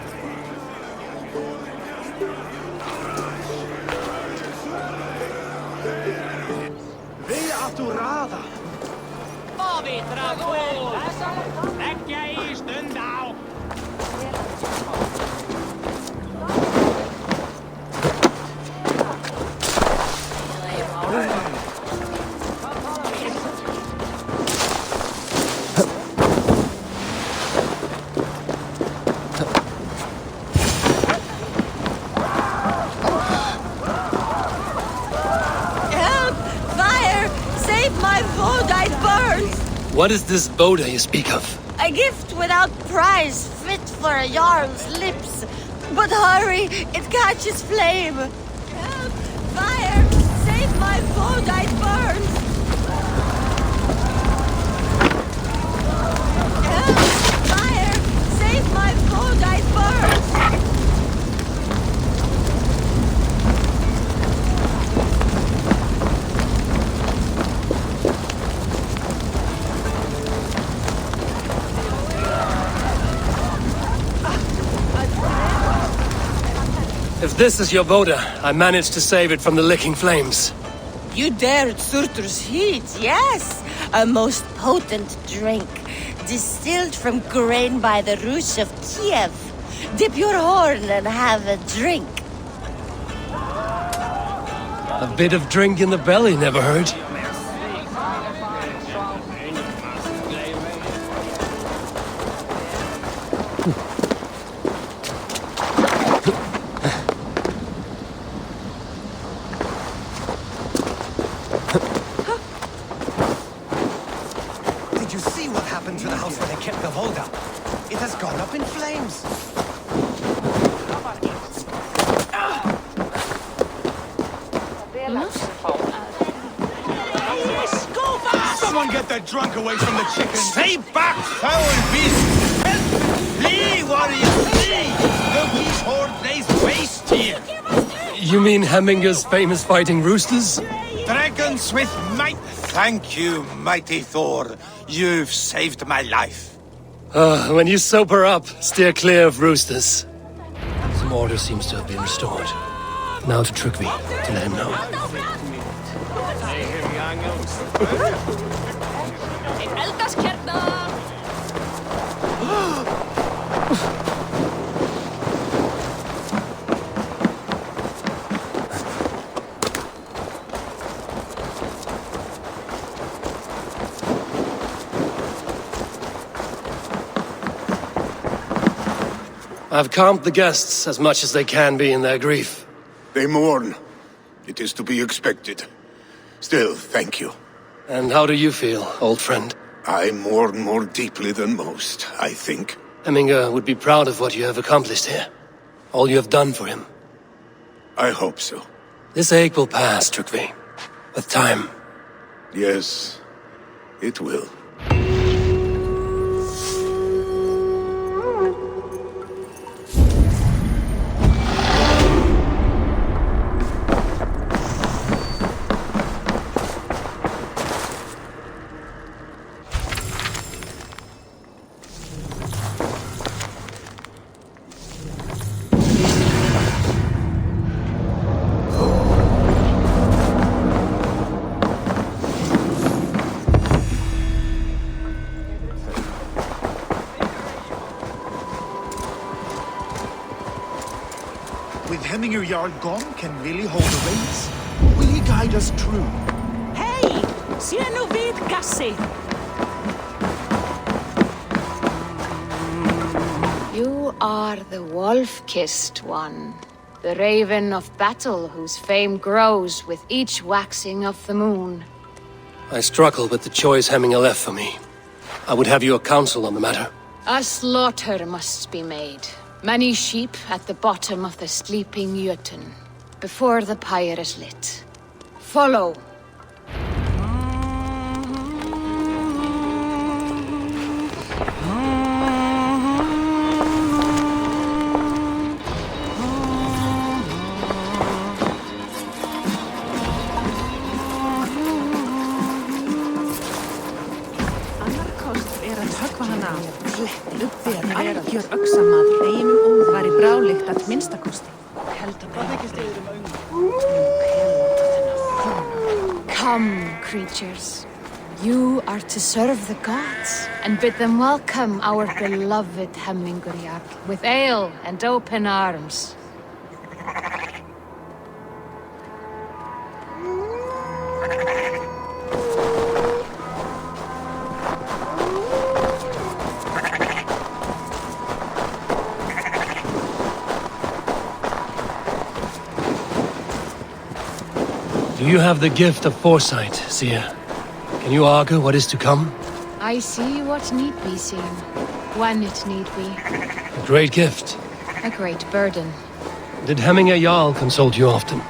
What is this Boda you speak of? A gift without price, fit for a Jarl's lips. But hurry, it catches flame. Help! Fire! Save my Boda, it burns! Help! Fire! Save my Boda, it burns! If this is your Boda, I managed to save it from the licking flames. You dared Surtur's heat, yes! A most potent drink, distilled from grain by the roots of Kiev. Dip your horn and have a drink. A bit of drink in the belly never hurt. Drunk away from the chicken. Stay back, foul beast! Help! Flee, warrior, flee! The beast horde lays waste here. You mean Hemminger's famous fighting roosters? Dragons with might. Thank you, mighty Thor. You've saved my life. When you sober up, steer clear of roosters. Some order seems to have been restored. Now to Trygve, to let him know. I've calmed the guests as much as they can be in their grief. They mourn. It is to be expected. Still, thank you. And how do you feel, old friend? I mourn more deeply than most, I think. Hemminger would be proud of what you have accomplished here. All you have done for him. I hope so. This ache will pass, Trygve. With time. Yes, it will. Jarl gone, can Willie hold the reins? Will he guide us true? Hey! Sienu vid gassi! You are the wolf-kissed one. The raven of battle whose fame grows with each waxing of the moon. I struggle with the choice Hemminger left for me. I would have your counsel on the matter. A slaughter must be made. Many sheep at the bottom of the sleeping Jötun, before the pyre is lit. Follow. Come, creatures. You are to serve the gods, and bid them welcome our beloved Hemmingur with ale and open arms. Do you have the gift of foresight, Seer? Can you argue what is to come? I see what need be seen, when it need be. A great gift. A great burden. Did Hemminger Jarl consult you often?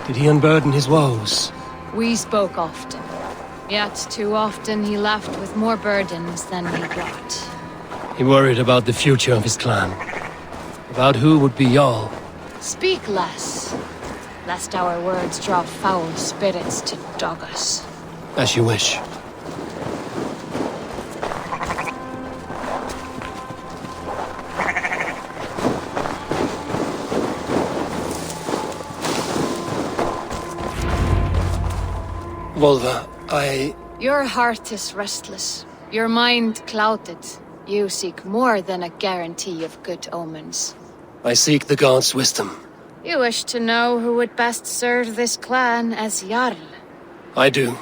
Did he unburden his woes? We spoke often. Yet too often he left with more burdens than he brought. He worried about the future of his clan. About who would be Jarl. Speak less, lest our words draw foul spirits to dog us. As you wish. Volva, Your heart is restless, your mind clouded. You seek more than a guarantee of good omens. I seek the gods' wisdom. You wish to know who would best serve this clan as Jarl. I do.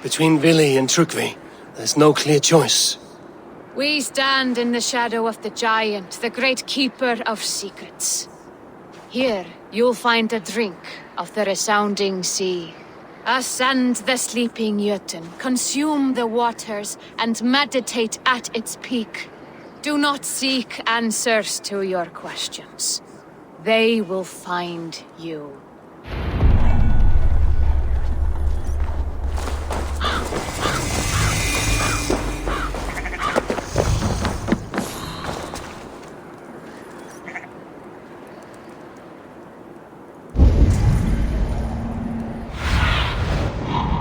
Between Vili and Trukvi, there's no clear choice. We stand in the shadow of the giant, the great keeper of secrets. Here, you'll find a drink of the resounding sea. Ascend the sleeping Jötun, consume the waters, and meditate at its peak. Do not seek answers to your questions. They will find you.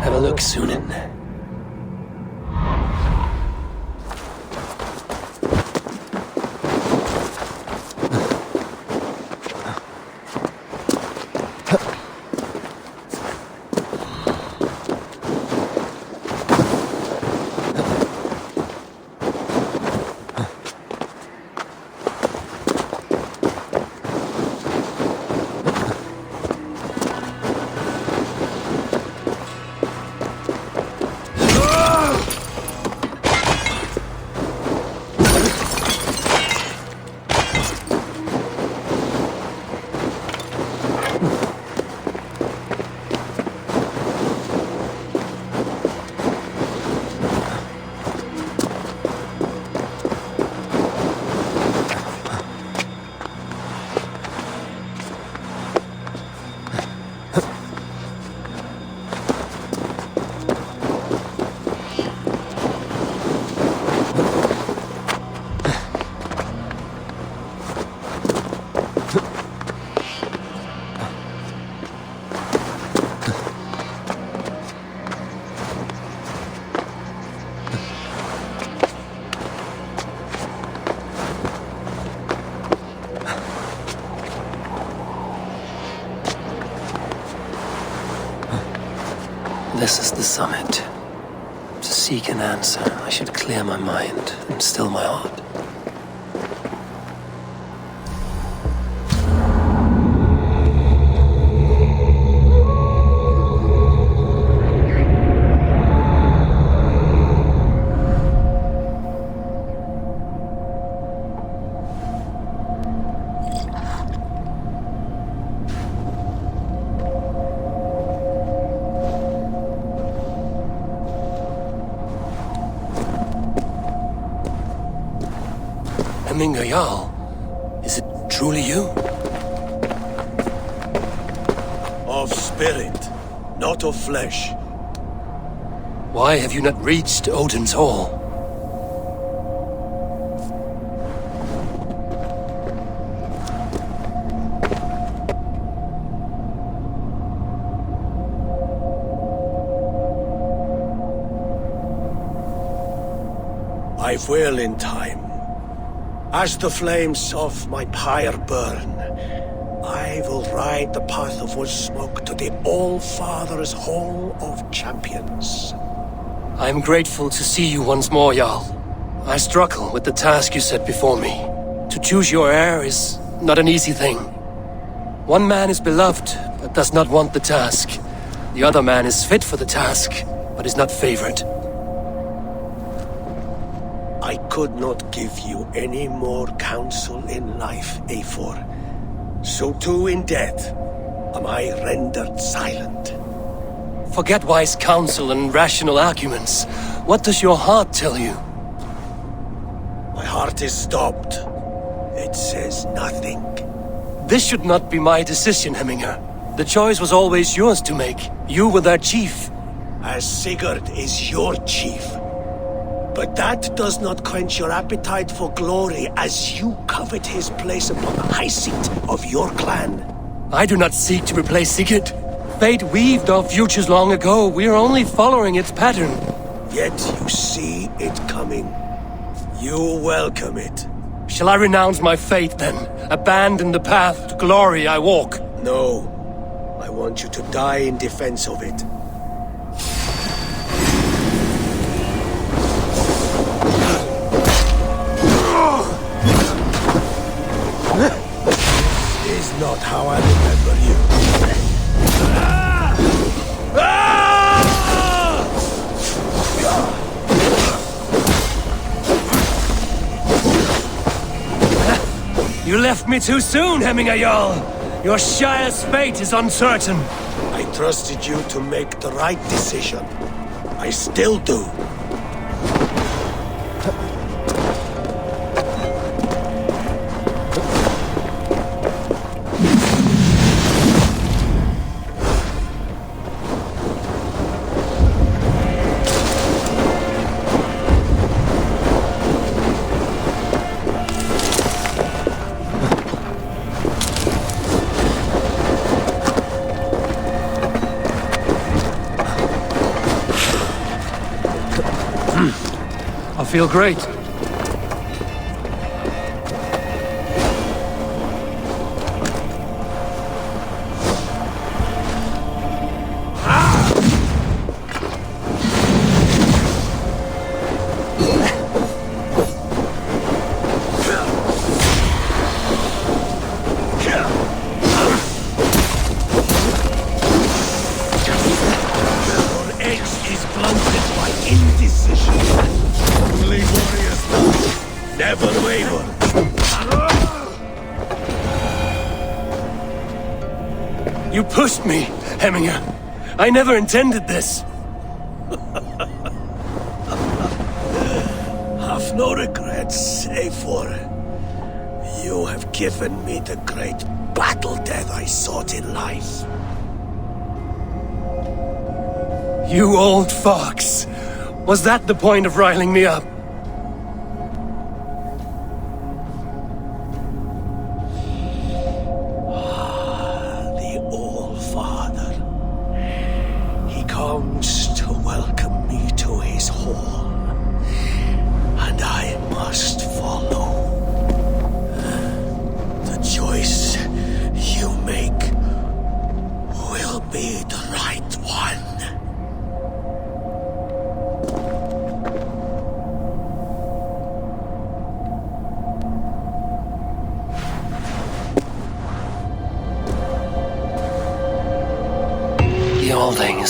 Have a look, Sunan. This is the summit. To seek an answer, I should clear my mind and still my heart. Hemminger Jarl. Is it truly you? Of spirit, not of flesh. Why have you not reached Odin's Hall? I will in time. As the flames of my pyre burn, I will ride the path of wood smoke to the All-Father's Hall of Champions. I am grateful to see you once more, Jarl. I struggle with the task you set before me. To choose your heir is not an easy thing. One man is beloved, but does not want the task. The other man is fit for the task, but is not favored. I could not give you any more counsel in life, Eivor. So too in death am I rendered silent. Forget wise counsel and rational arguments. What does your heart tell you? My heart is stopped. It says nothing. This should not be my decision, Hemminger. The choice was always yours to make. You were their chief. As Sigurd is your chief. But that does not quench your appetite for glory as you covet his place upon the high seat of your clan. I do not seek to replace Sigurd. Fate weaved our futures long ago. We are only following its pattern. Yet you see it coming. You welcome it. Shall I renounce my faith then? Abandon the path to glory I walk? No. I want you to die in defense of it. Is not how I remember you. You left me too soon, Hemminger Jarl. Your Shire's fate is uncertain. I trusted you to make the right decision. I still do. I feel great. You pushed me, Hemminger. I never intended this. Have no regrets, Eivor. You have given me the great battle death I sought in life. You old fox. Was that the point of riling me up?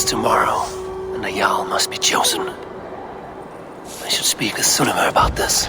Tomorrow, and a Jarl must be chosen. I should speak with Sunnema about this.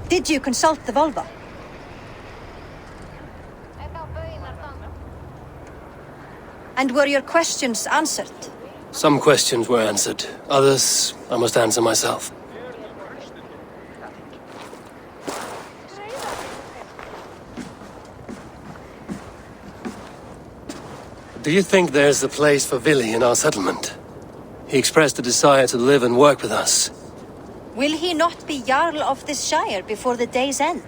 Did you consult the vulva? And were your questions answered? Some questions were answered. Others, I must answer myself. Do you think there's a place for Vili in our settlement? He expressed a desire to live and work with us. Will he not be Jarl of this shire before the day's end?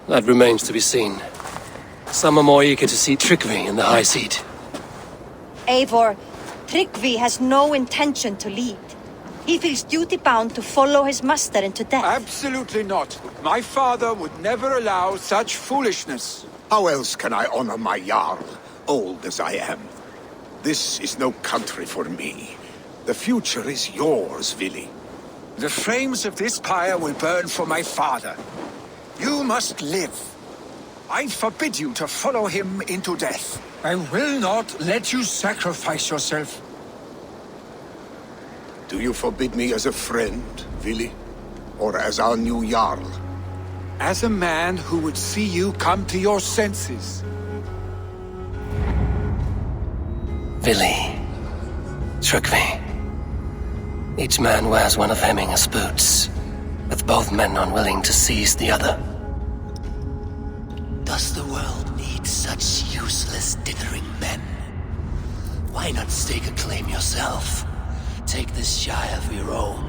That remains to be seen. Some are more eager to see Tryggvi in the high seat. Eivor, Tryggvi has no intention to lead. He feels duty-bound to follow his master into death. Absolutely not. My father would never allow such foolishness. How else can I honor my Jarl, old as I am? This is no country for me. The future is yours, Vili. The flames of this pyre will burn for my father. You must live. I forbid you to follow him into death. I will not let you sacrifice yourself. Do you forbid me as a friend, Vili? Or as our new Jarl? As a man who would see you come to your senses. Vili. Tryggvi. Each man wears one of Hemminger's boots, with both men unwilling to seize the other. Does the world need such useless, dithering men? Why not stake a claim yourself? Take this shire for your own.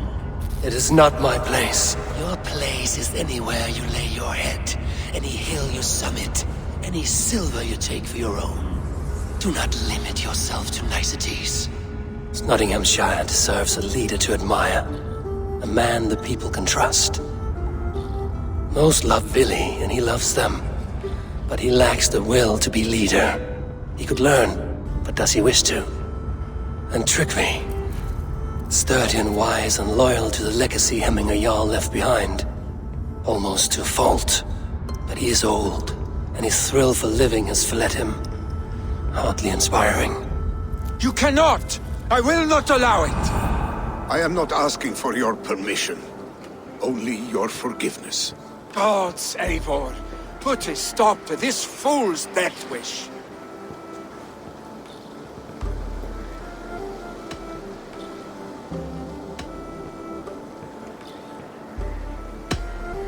It is not my place. Your place is anywhere you lay your head, any hill you summit, any silver you take for your own. Do not limit yourself to niceties. Snotinghamscire deserves a leader to admire, a man the people can trust. Most love Vili, and he loves them, but he lacks the will to be leader. He could learn, but does he wish to? And Tryggvi, sturdy and wise and loyal to the legacy Hemminger Jarl left behind, almost to a fault. But he is old, and his thrill for living has fled him. Hardly inspiring. You cannot! I will not allow it! I am not asking for your permission, only your forgiveness. Gods, Eivor, put a stop to this fool's death wish.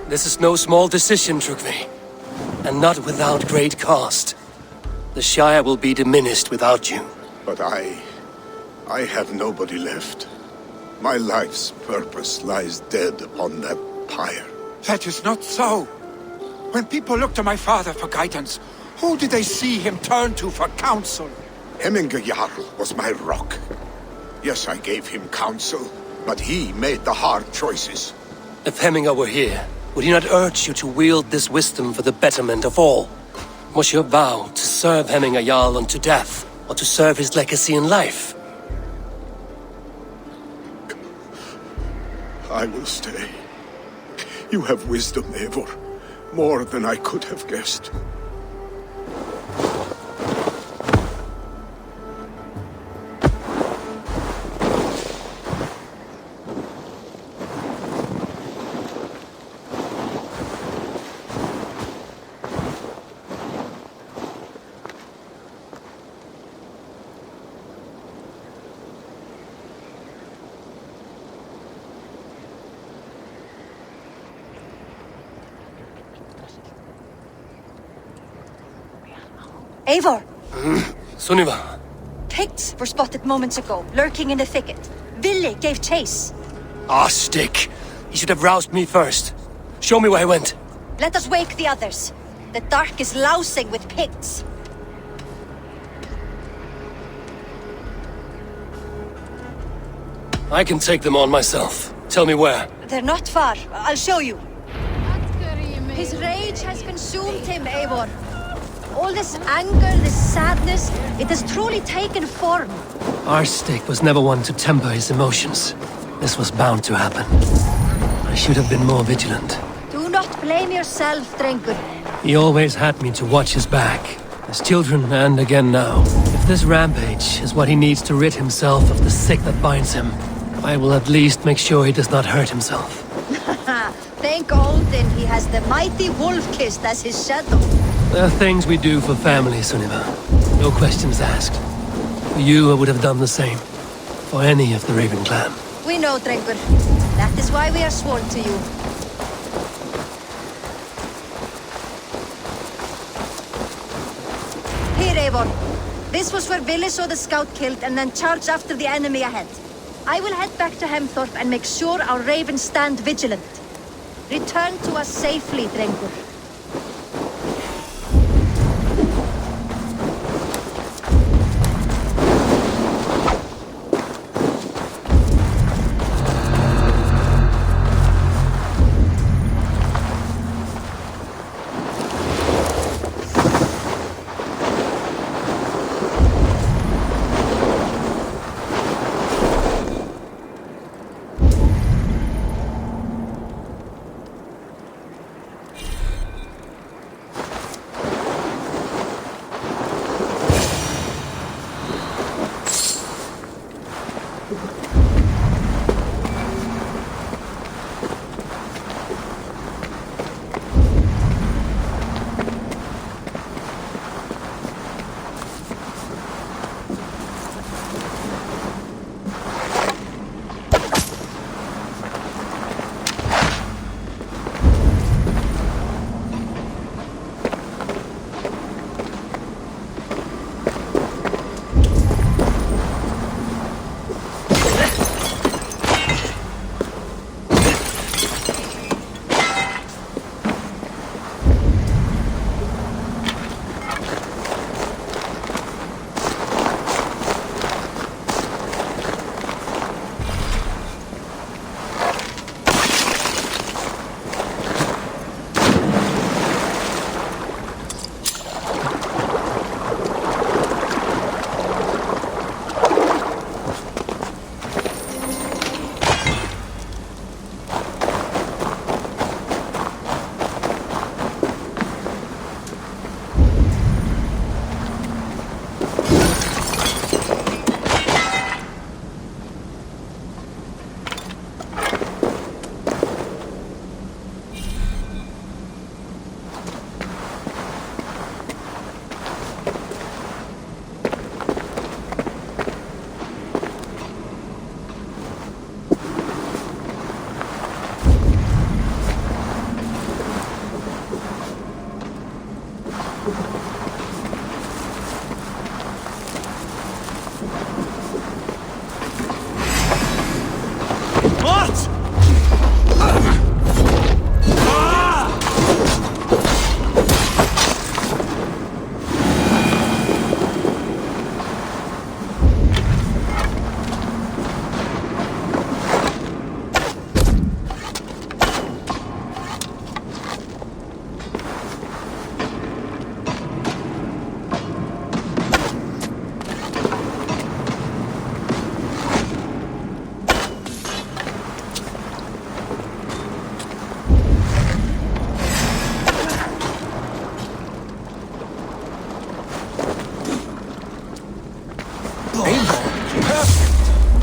This is no small decision, Tryggvi, and not without great cost. The Shire will be diminished without you. But I have nobody left. My life's purpose lies dead upon that pyre. That is not so. When people look to my father for guidance, who did they see him turn to for counsel? Hemminger Jarl was my rock. Yes, I gave him counsel, but he made the hard choices. If Hemminger were here, would he not urge you to wield this wisdom for the betterment of all? Was your vow to serve Hemminger Jarl unto death, or to serve his legacy in life? I will stay. You have wisdom, Eivor. More than I could have guessed. Eivor! Sunniva! Picts were spotted moments ago, lurking in the thicket. Vili gave chase. Ah, stick! He should have roused me first. Show me where he went. Let us wake the others. The dark is lousing with Picts. I can take them on myself. Tell me where. They're not far. I'll show you. His rage has consumed him, Eivor. All this anger, this sadness, it has truly taken form. Our stake was never one to temper his emotions. This was bound to happen. I should have been more vigilant. Do not blame yourself, Drengur. He always had me to watch his back. As children, and again now. If this rampage is what he needs to rid himself of the sick that binds him, I will at least make sure he does not hurt himself. Thank Odin he has the mighty Wolf-Kissed as his shadow. There are things we do for family, Sunniva. No questions asked. For you, I would have done the same. For any of the Raven clan. We know, Drengur. That is why we are sworn to you. Here, Eivor. This was where Vili saw the scout killed and then charged after the enemy ahead. I will head back to Hemthorpe and make sure our ravens stand vigilant. Return to us safely, Drengur.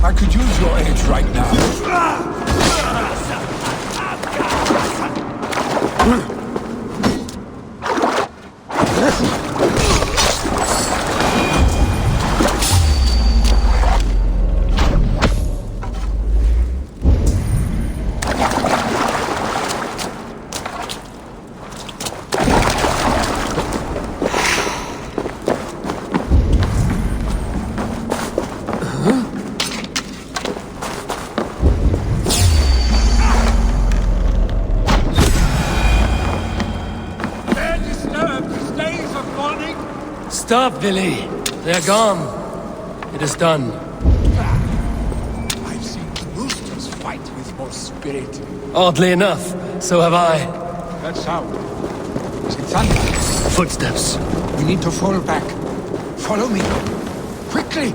I could use your aid right now. Stop, Vili. They're gone. It is done. I've seen more spirit. Oddly enough, so have I. That sound. Is it thunder? Footsteps. We need to fall back. Follow me. Quickly!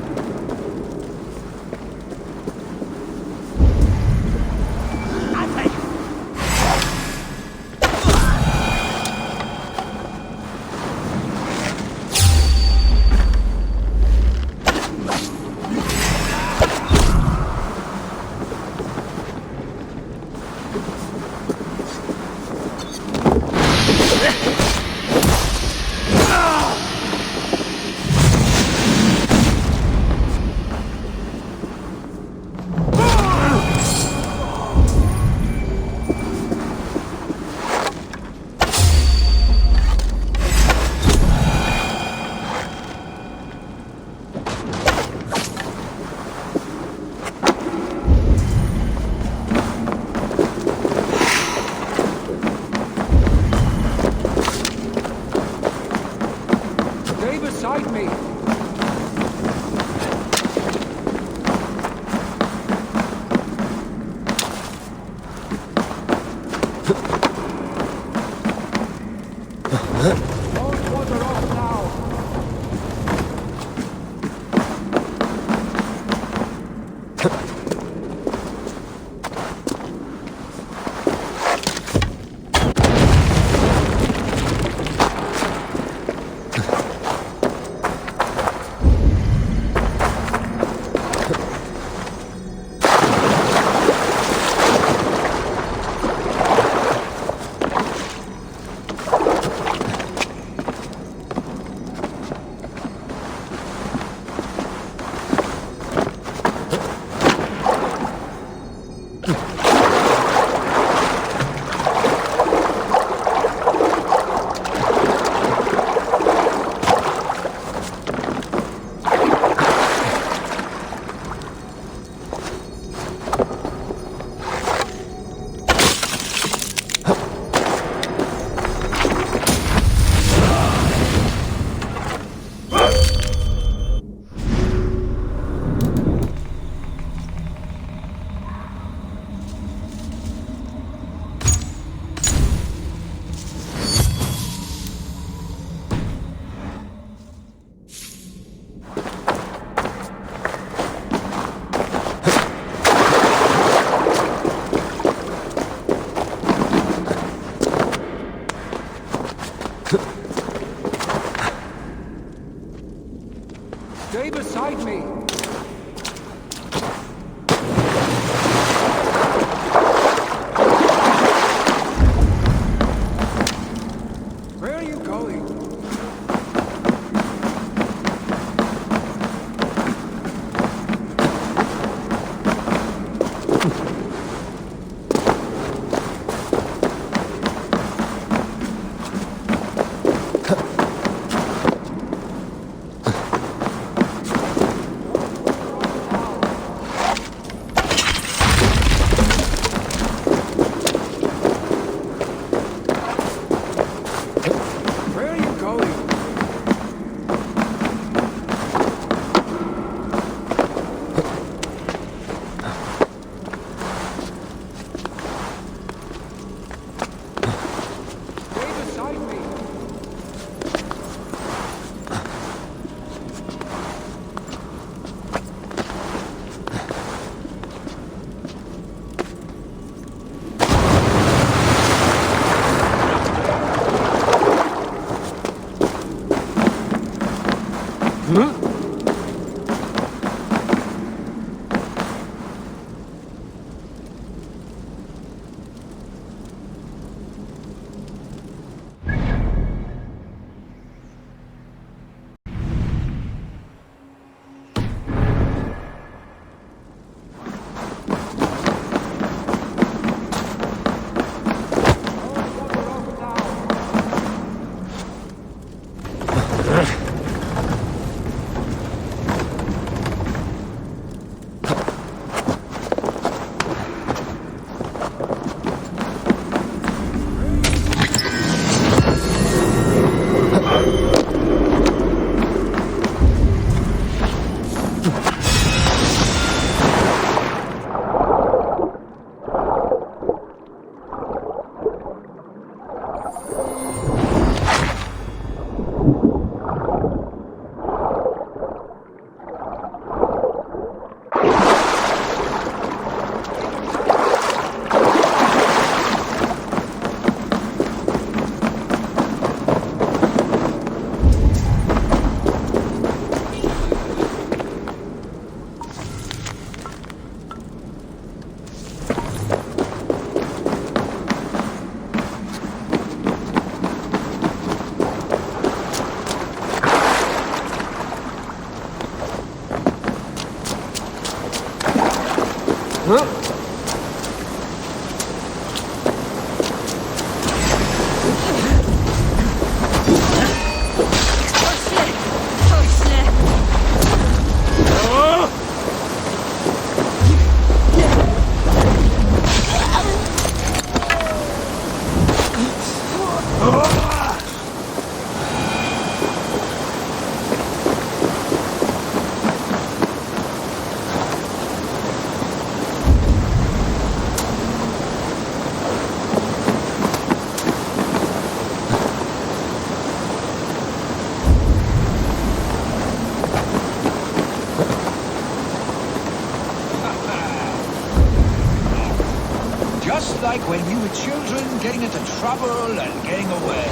Just like when you were children, getting into trouble and getting away.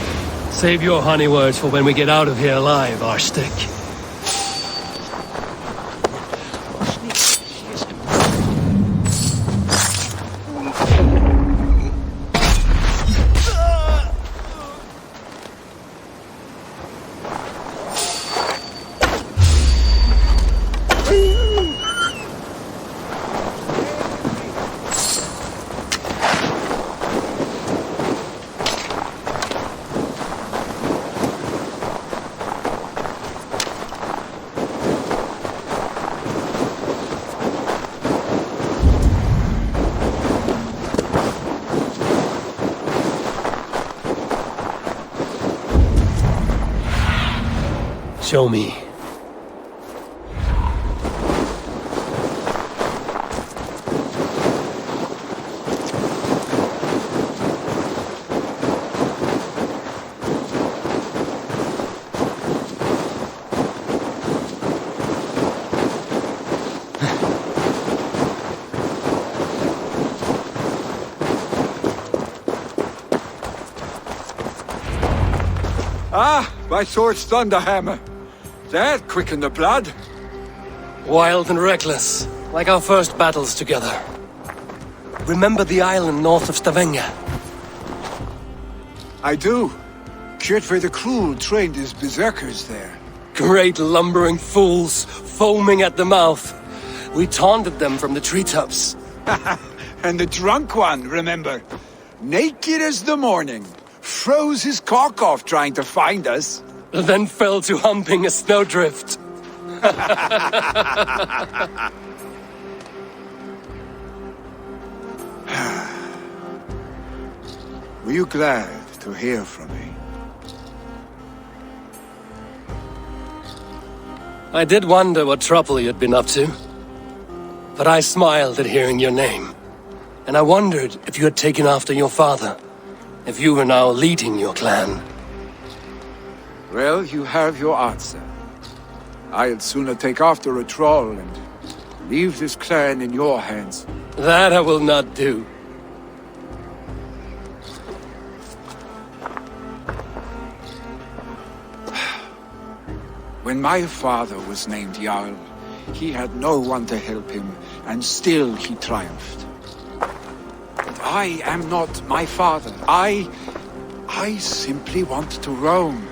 Save your honey words for when we get out of here alive, Arstick. Show me. Ah, my sword's thunderhammer. That quickened the blood. Wild and reckless, like our first battles together. Remember the island north of Stavanger? I do. Kjotve the Cruel trained his berserkers there. Great lumbering fools, foaming at the mouth. We taunted them from the treetops. And the drunk one, remember? Naked as the morning. Froze his cock off trying to find us. Then fell to humping a snowdrift. Were you glad to hear from me? I did wonder what trouble you'd been up to. But I smiled at hearing your name. And I wondered if you had taken after your father. If you were now leading your clan. Well, you have your answer. I'd sooner take after a troll and leave this clan in your hands. That I will not do. When my father was named Jarl, he had no one to help him, and still he triumphed. But I am not my father. I simply want to roam.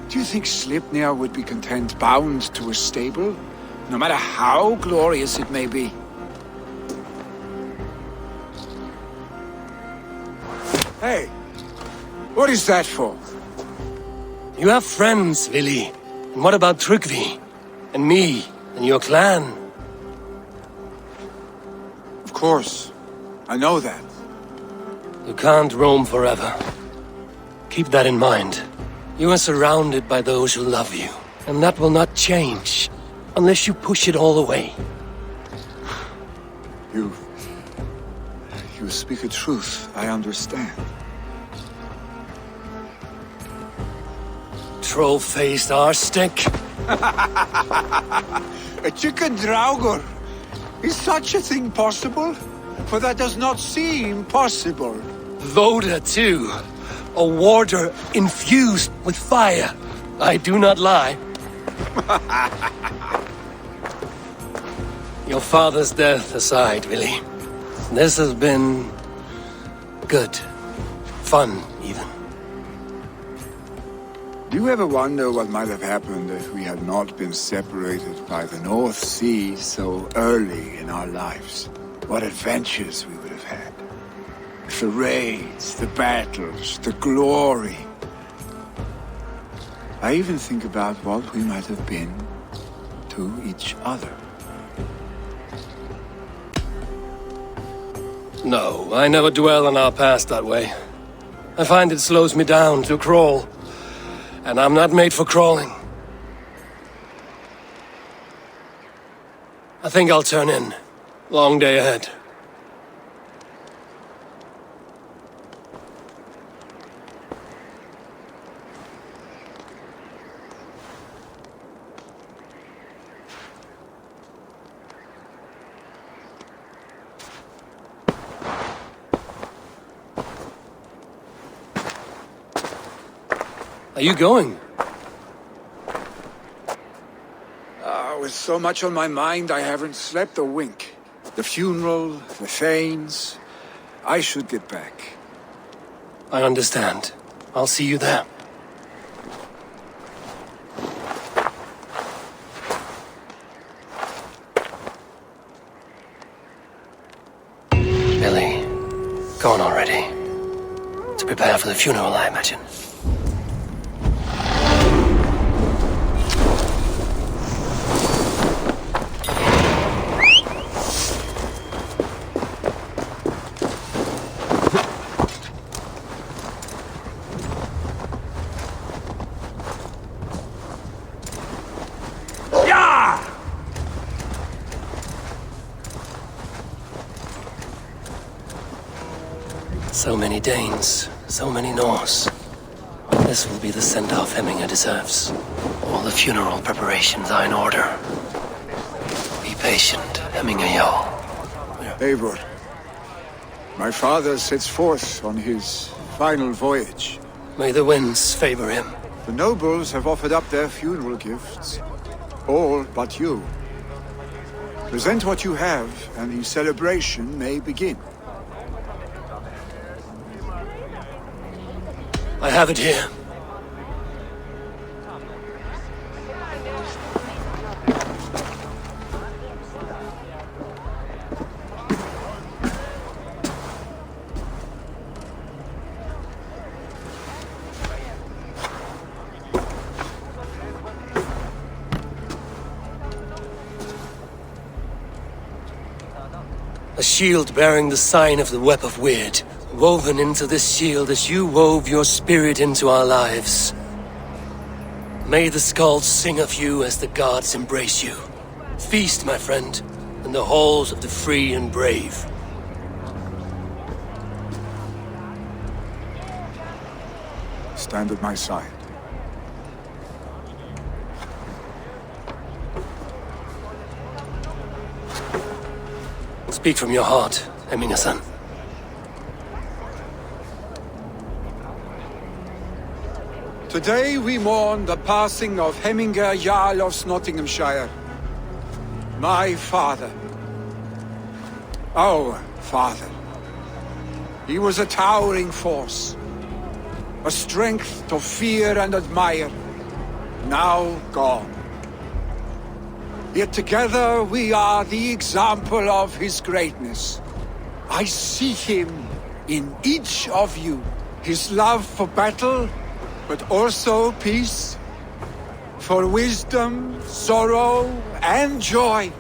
Do you think Sleipnir would be content bound to a stable, no matter how glorious it may be? Hey, what is that for? You have friends, Vili. And what about Tryggvi? And me? And your clan? Of course. I know that. You can't roam forever. Keep that in mind. You are surrounded by those who love you. And that will not change. Unless you push it all away. You speak a truth, I understand. Troll-faced arstick. A chicken draugr. Is such a thing possible? For that does not seem possible. Voda, too. A warder infused with fire. I do not lie. Your father's death aside, Vili. This has been good. Fun, even. Do you ever wonder what might have happened if we had not been separated by the North Sea so early in our lives? What adventures we would have had. The raids, the battles, the glory. I even think about what we might have been to each other. No, I never dwell on our past that way. I find it slows me down to crawl. And I'm not made for crawling. I think I'll turn in. Long day ahead. Are you going? With so much on my mind, I haven't slept a wink. The funeral, the Thanes. I should get back. I understand. I'll see you there. Billy, gone already. To prepare for the funeral, I imagine. So many Danes, so many Norse. This will be the send-off Hemminger deserves. All the funeral preparations are in order. Be patient, Hemminger Jarl. Eivor, my father sets forth on his final voyage. May the winds favor him. The nobles have offered up their funeral gifts. All but you. Present what you have, and the celebration may begin. I have it here. A shield bearing the sign of the Web of Weird. Woven into this shield as you wove your spirit into our lives. May the skalds sing of you as the gods embrace you. Feast, my friend, in the halls of the free and brave. Stand at my side. Speak from your heart, Hemminger-san. Today we mourn the passing of Hemminger Jarl of Snotinghamscire. My father. Our father. He was a towering force. A strength to fear and admire. Now gone. Yet together we are the example of his greatness. I see him in each of you. His love for battle, but also peace, for wisdom, sorrow, and joy.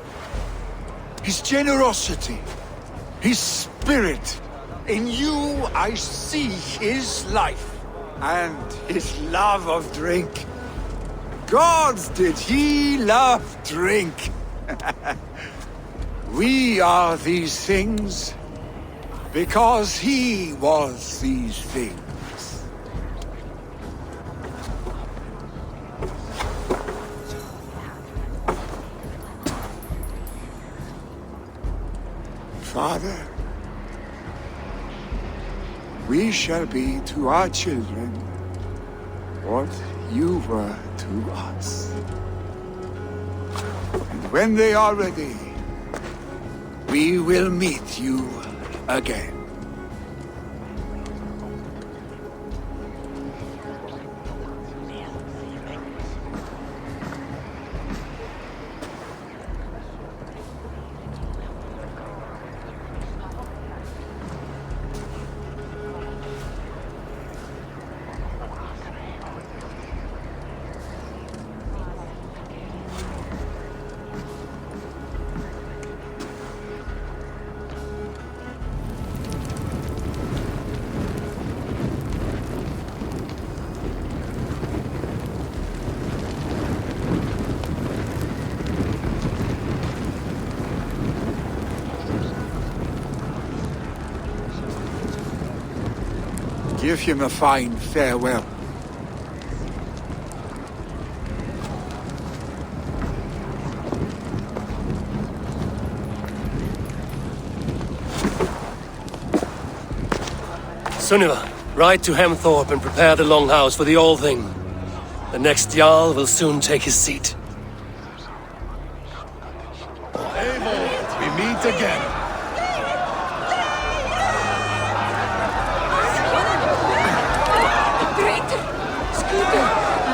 His generosity, his spirit. In you I see his life, and his love of drink. Gods, did he love drink! We are these things, because he was these things. Father, we shall be to our children what you were to us. And when they are ready, we will meet you again. Give him a fine farewell. Sunniva, ride to Hemthorpe and prepare the Longhouse for the All-Thing. The next Jarl will soon take his seat. Eivor, we meet again. Traitor! Scooter!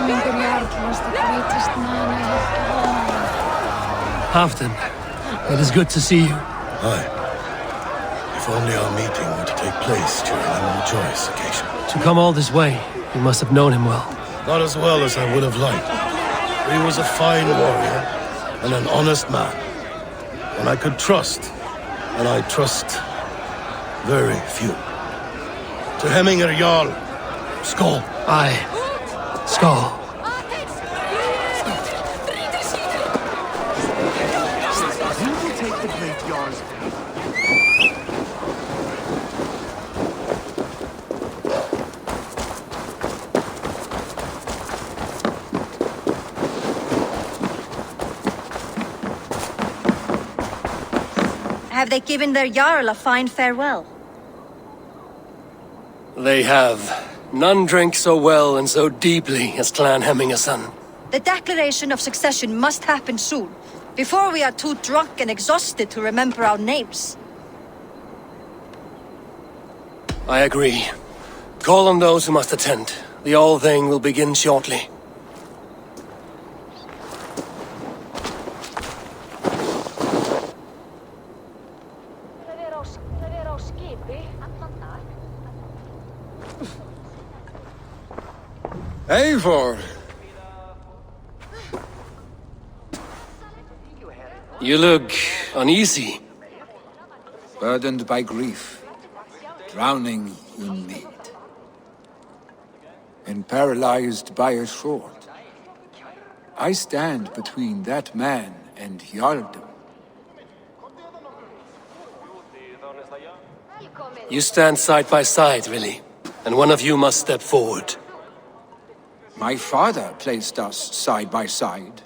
Eivor Jarl was the greatest man I have ever known. Halfdan, it is good to see you. Aye. If only our meeting were to take place during a more joyous occasion. To come all this way, you must have known him well. Not as well as I would have liked. He was a fine warrior and an honest man. And I could trust, and I trust very few. To Hemminger Jarl, Skål. Aye. Skål. You will take the great Jarl's Have they given their Jarl a fine farewell? They have. None drink so well and so deeply as Clan Hemmingerson. The declaration of succession must happen soon, before we are too drunk and exhausted to remember our names. I agree. Call on those who must attend. The All-Thing will begin shortly. Eivor! You look uneasy. Burdened by grief, drowning in need, and paralyzed by a sword. I stand between that man and Jarldom. You stand side by side, really, and one of you must step forward. My father placed us side by side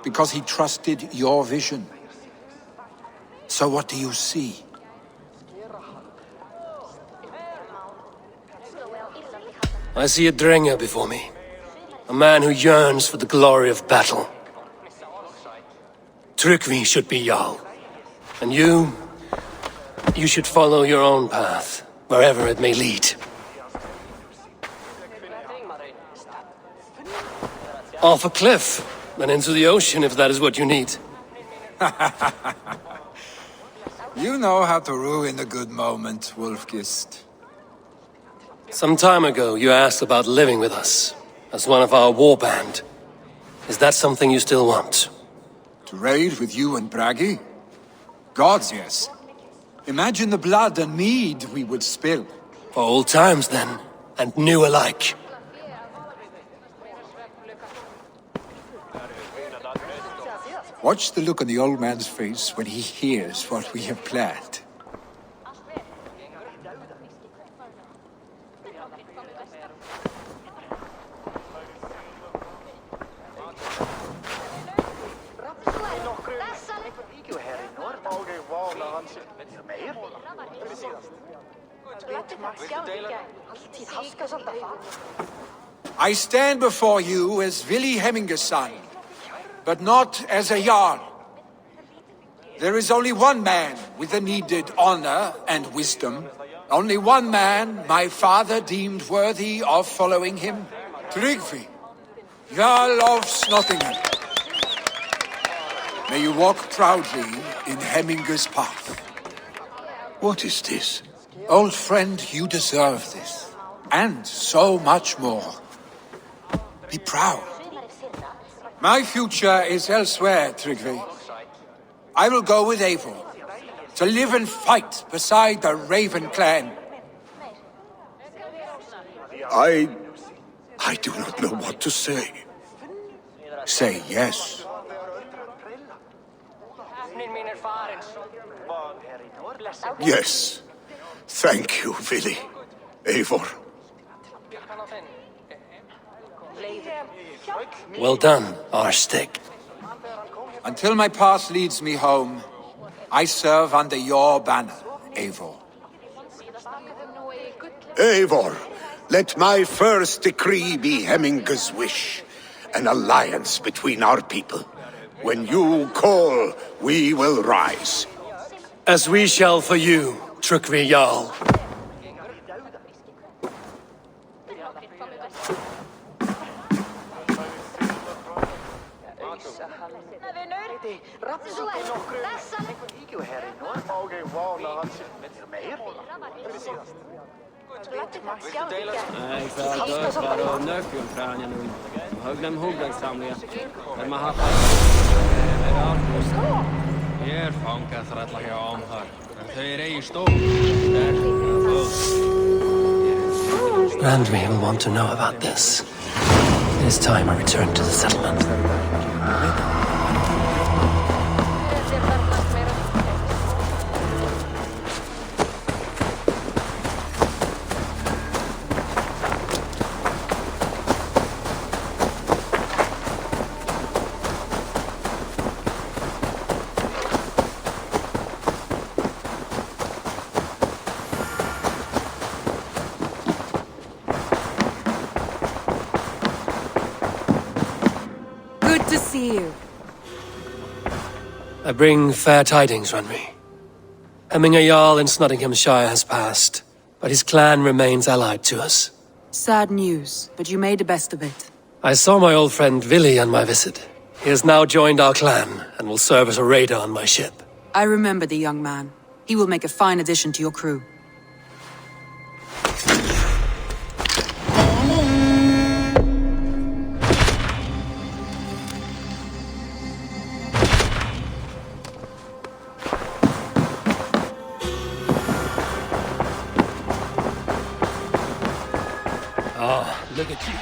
because he trusted your vision. So what do you see? I see a Drenger before me. A man who yearns for the glory of battle. Tryggvi should be Jarl. And you should follow your own path, wherever it may lead. Off a cliff, then into the ocean if that is what you need. You know how to ruin a good moment, Wolfgist. Some time ago, you asked about living with us, as one of our war band. Is that something you still want? To raid with you and Bragi? Gods, yes. Imagine the blood and mead we would spill. For old times, then, and new alike. Watch the look on the old man's face when he hears what we have planned. I stand before you as Vili Hemmingerson, but not as a Jarl. There is only one man with the needed honor and wisdom. Only one man my father deemed worthy of following him. Tryggvi, Jarl of Snotingham. May you walk proudly in Hemminger's path. What is this? Old friend, you deserve this. And so much more. Be proud. My future is elsewhere, Tryggvi. I will go with Eivor, to live and fight beside the Raven clan. I do not know what to say. Say yes. Yes. Thank you, Vili. Eivor. Well done, Arstick. Until my path leads me home, I serve under your banner, Eivor. Eivor, let my first decree be Hemminger's wish. An alliance between our people. When you call, we will rise. As we shall for you, Trukri Jarl. Nej, för att dödsvara och nökjungfrän jag nu. Höglem hugdagssamlingar. Men man har Hier fankas rättliga omhör. Det är i stort. Randvi will want to know about this. It is time I return to the settlement. I bring fair tidings, Randvi. Hemminger Jarl in Snotinghamscire has passed, but his clan remains allied to us. Sad news, but you made the best of it. I saw my old friend Vili on my visit. He has now joined our clan, and will serve as a raider on my ship. I remember the young man. He will make a fine addition to your crew. Look at you.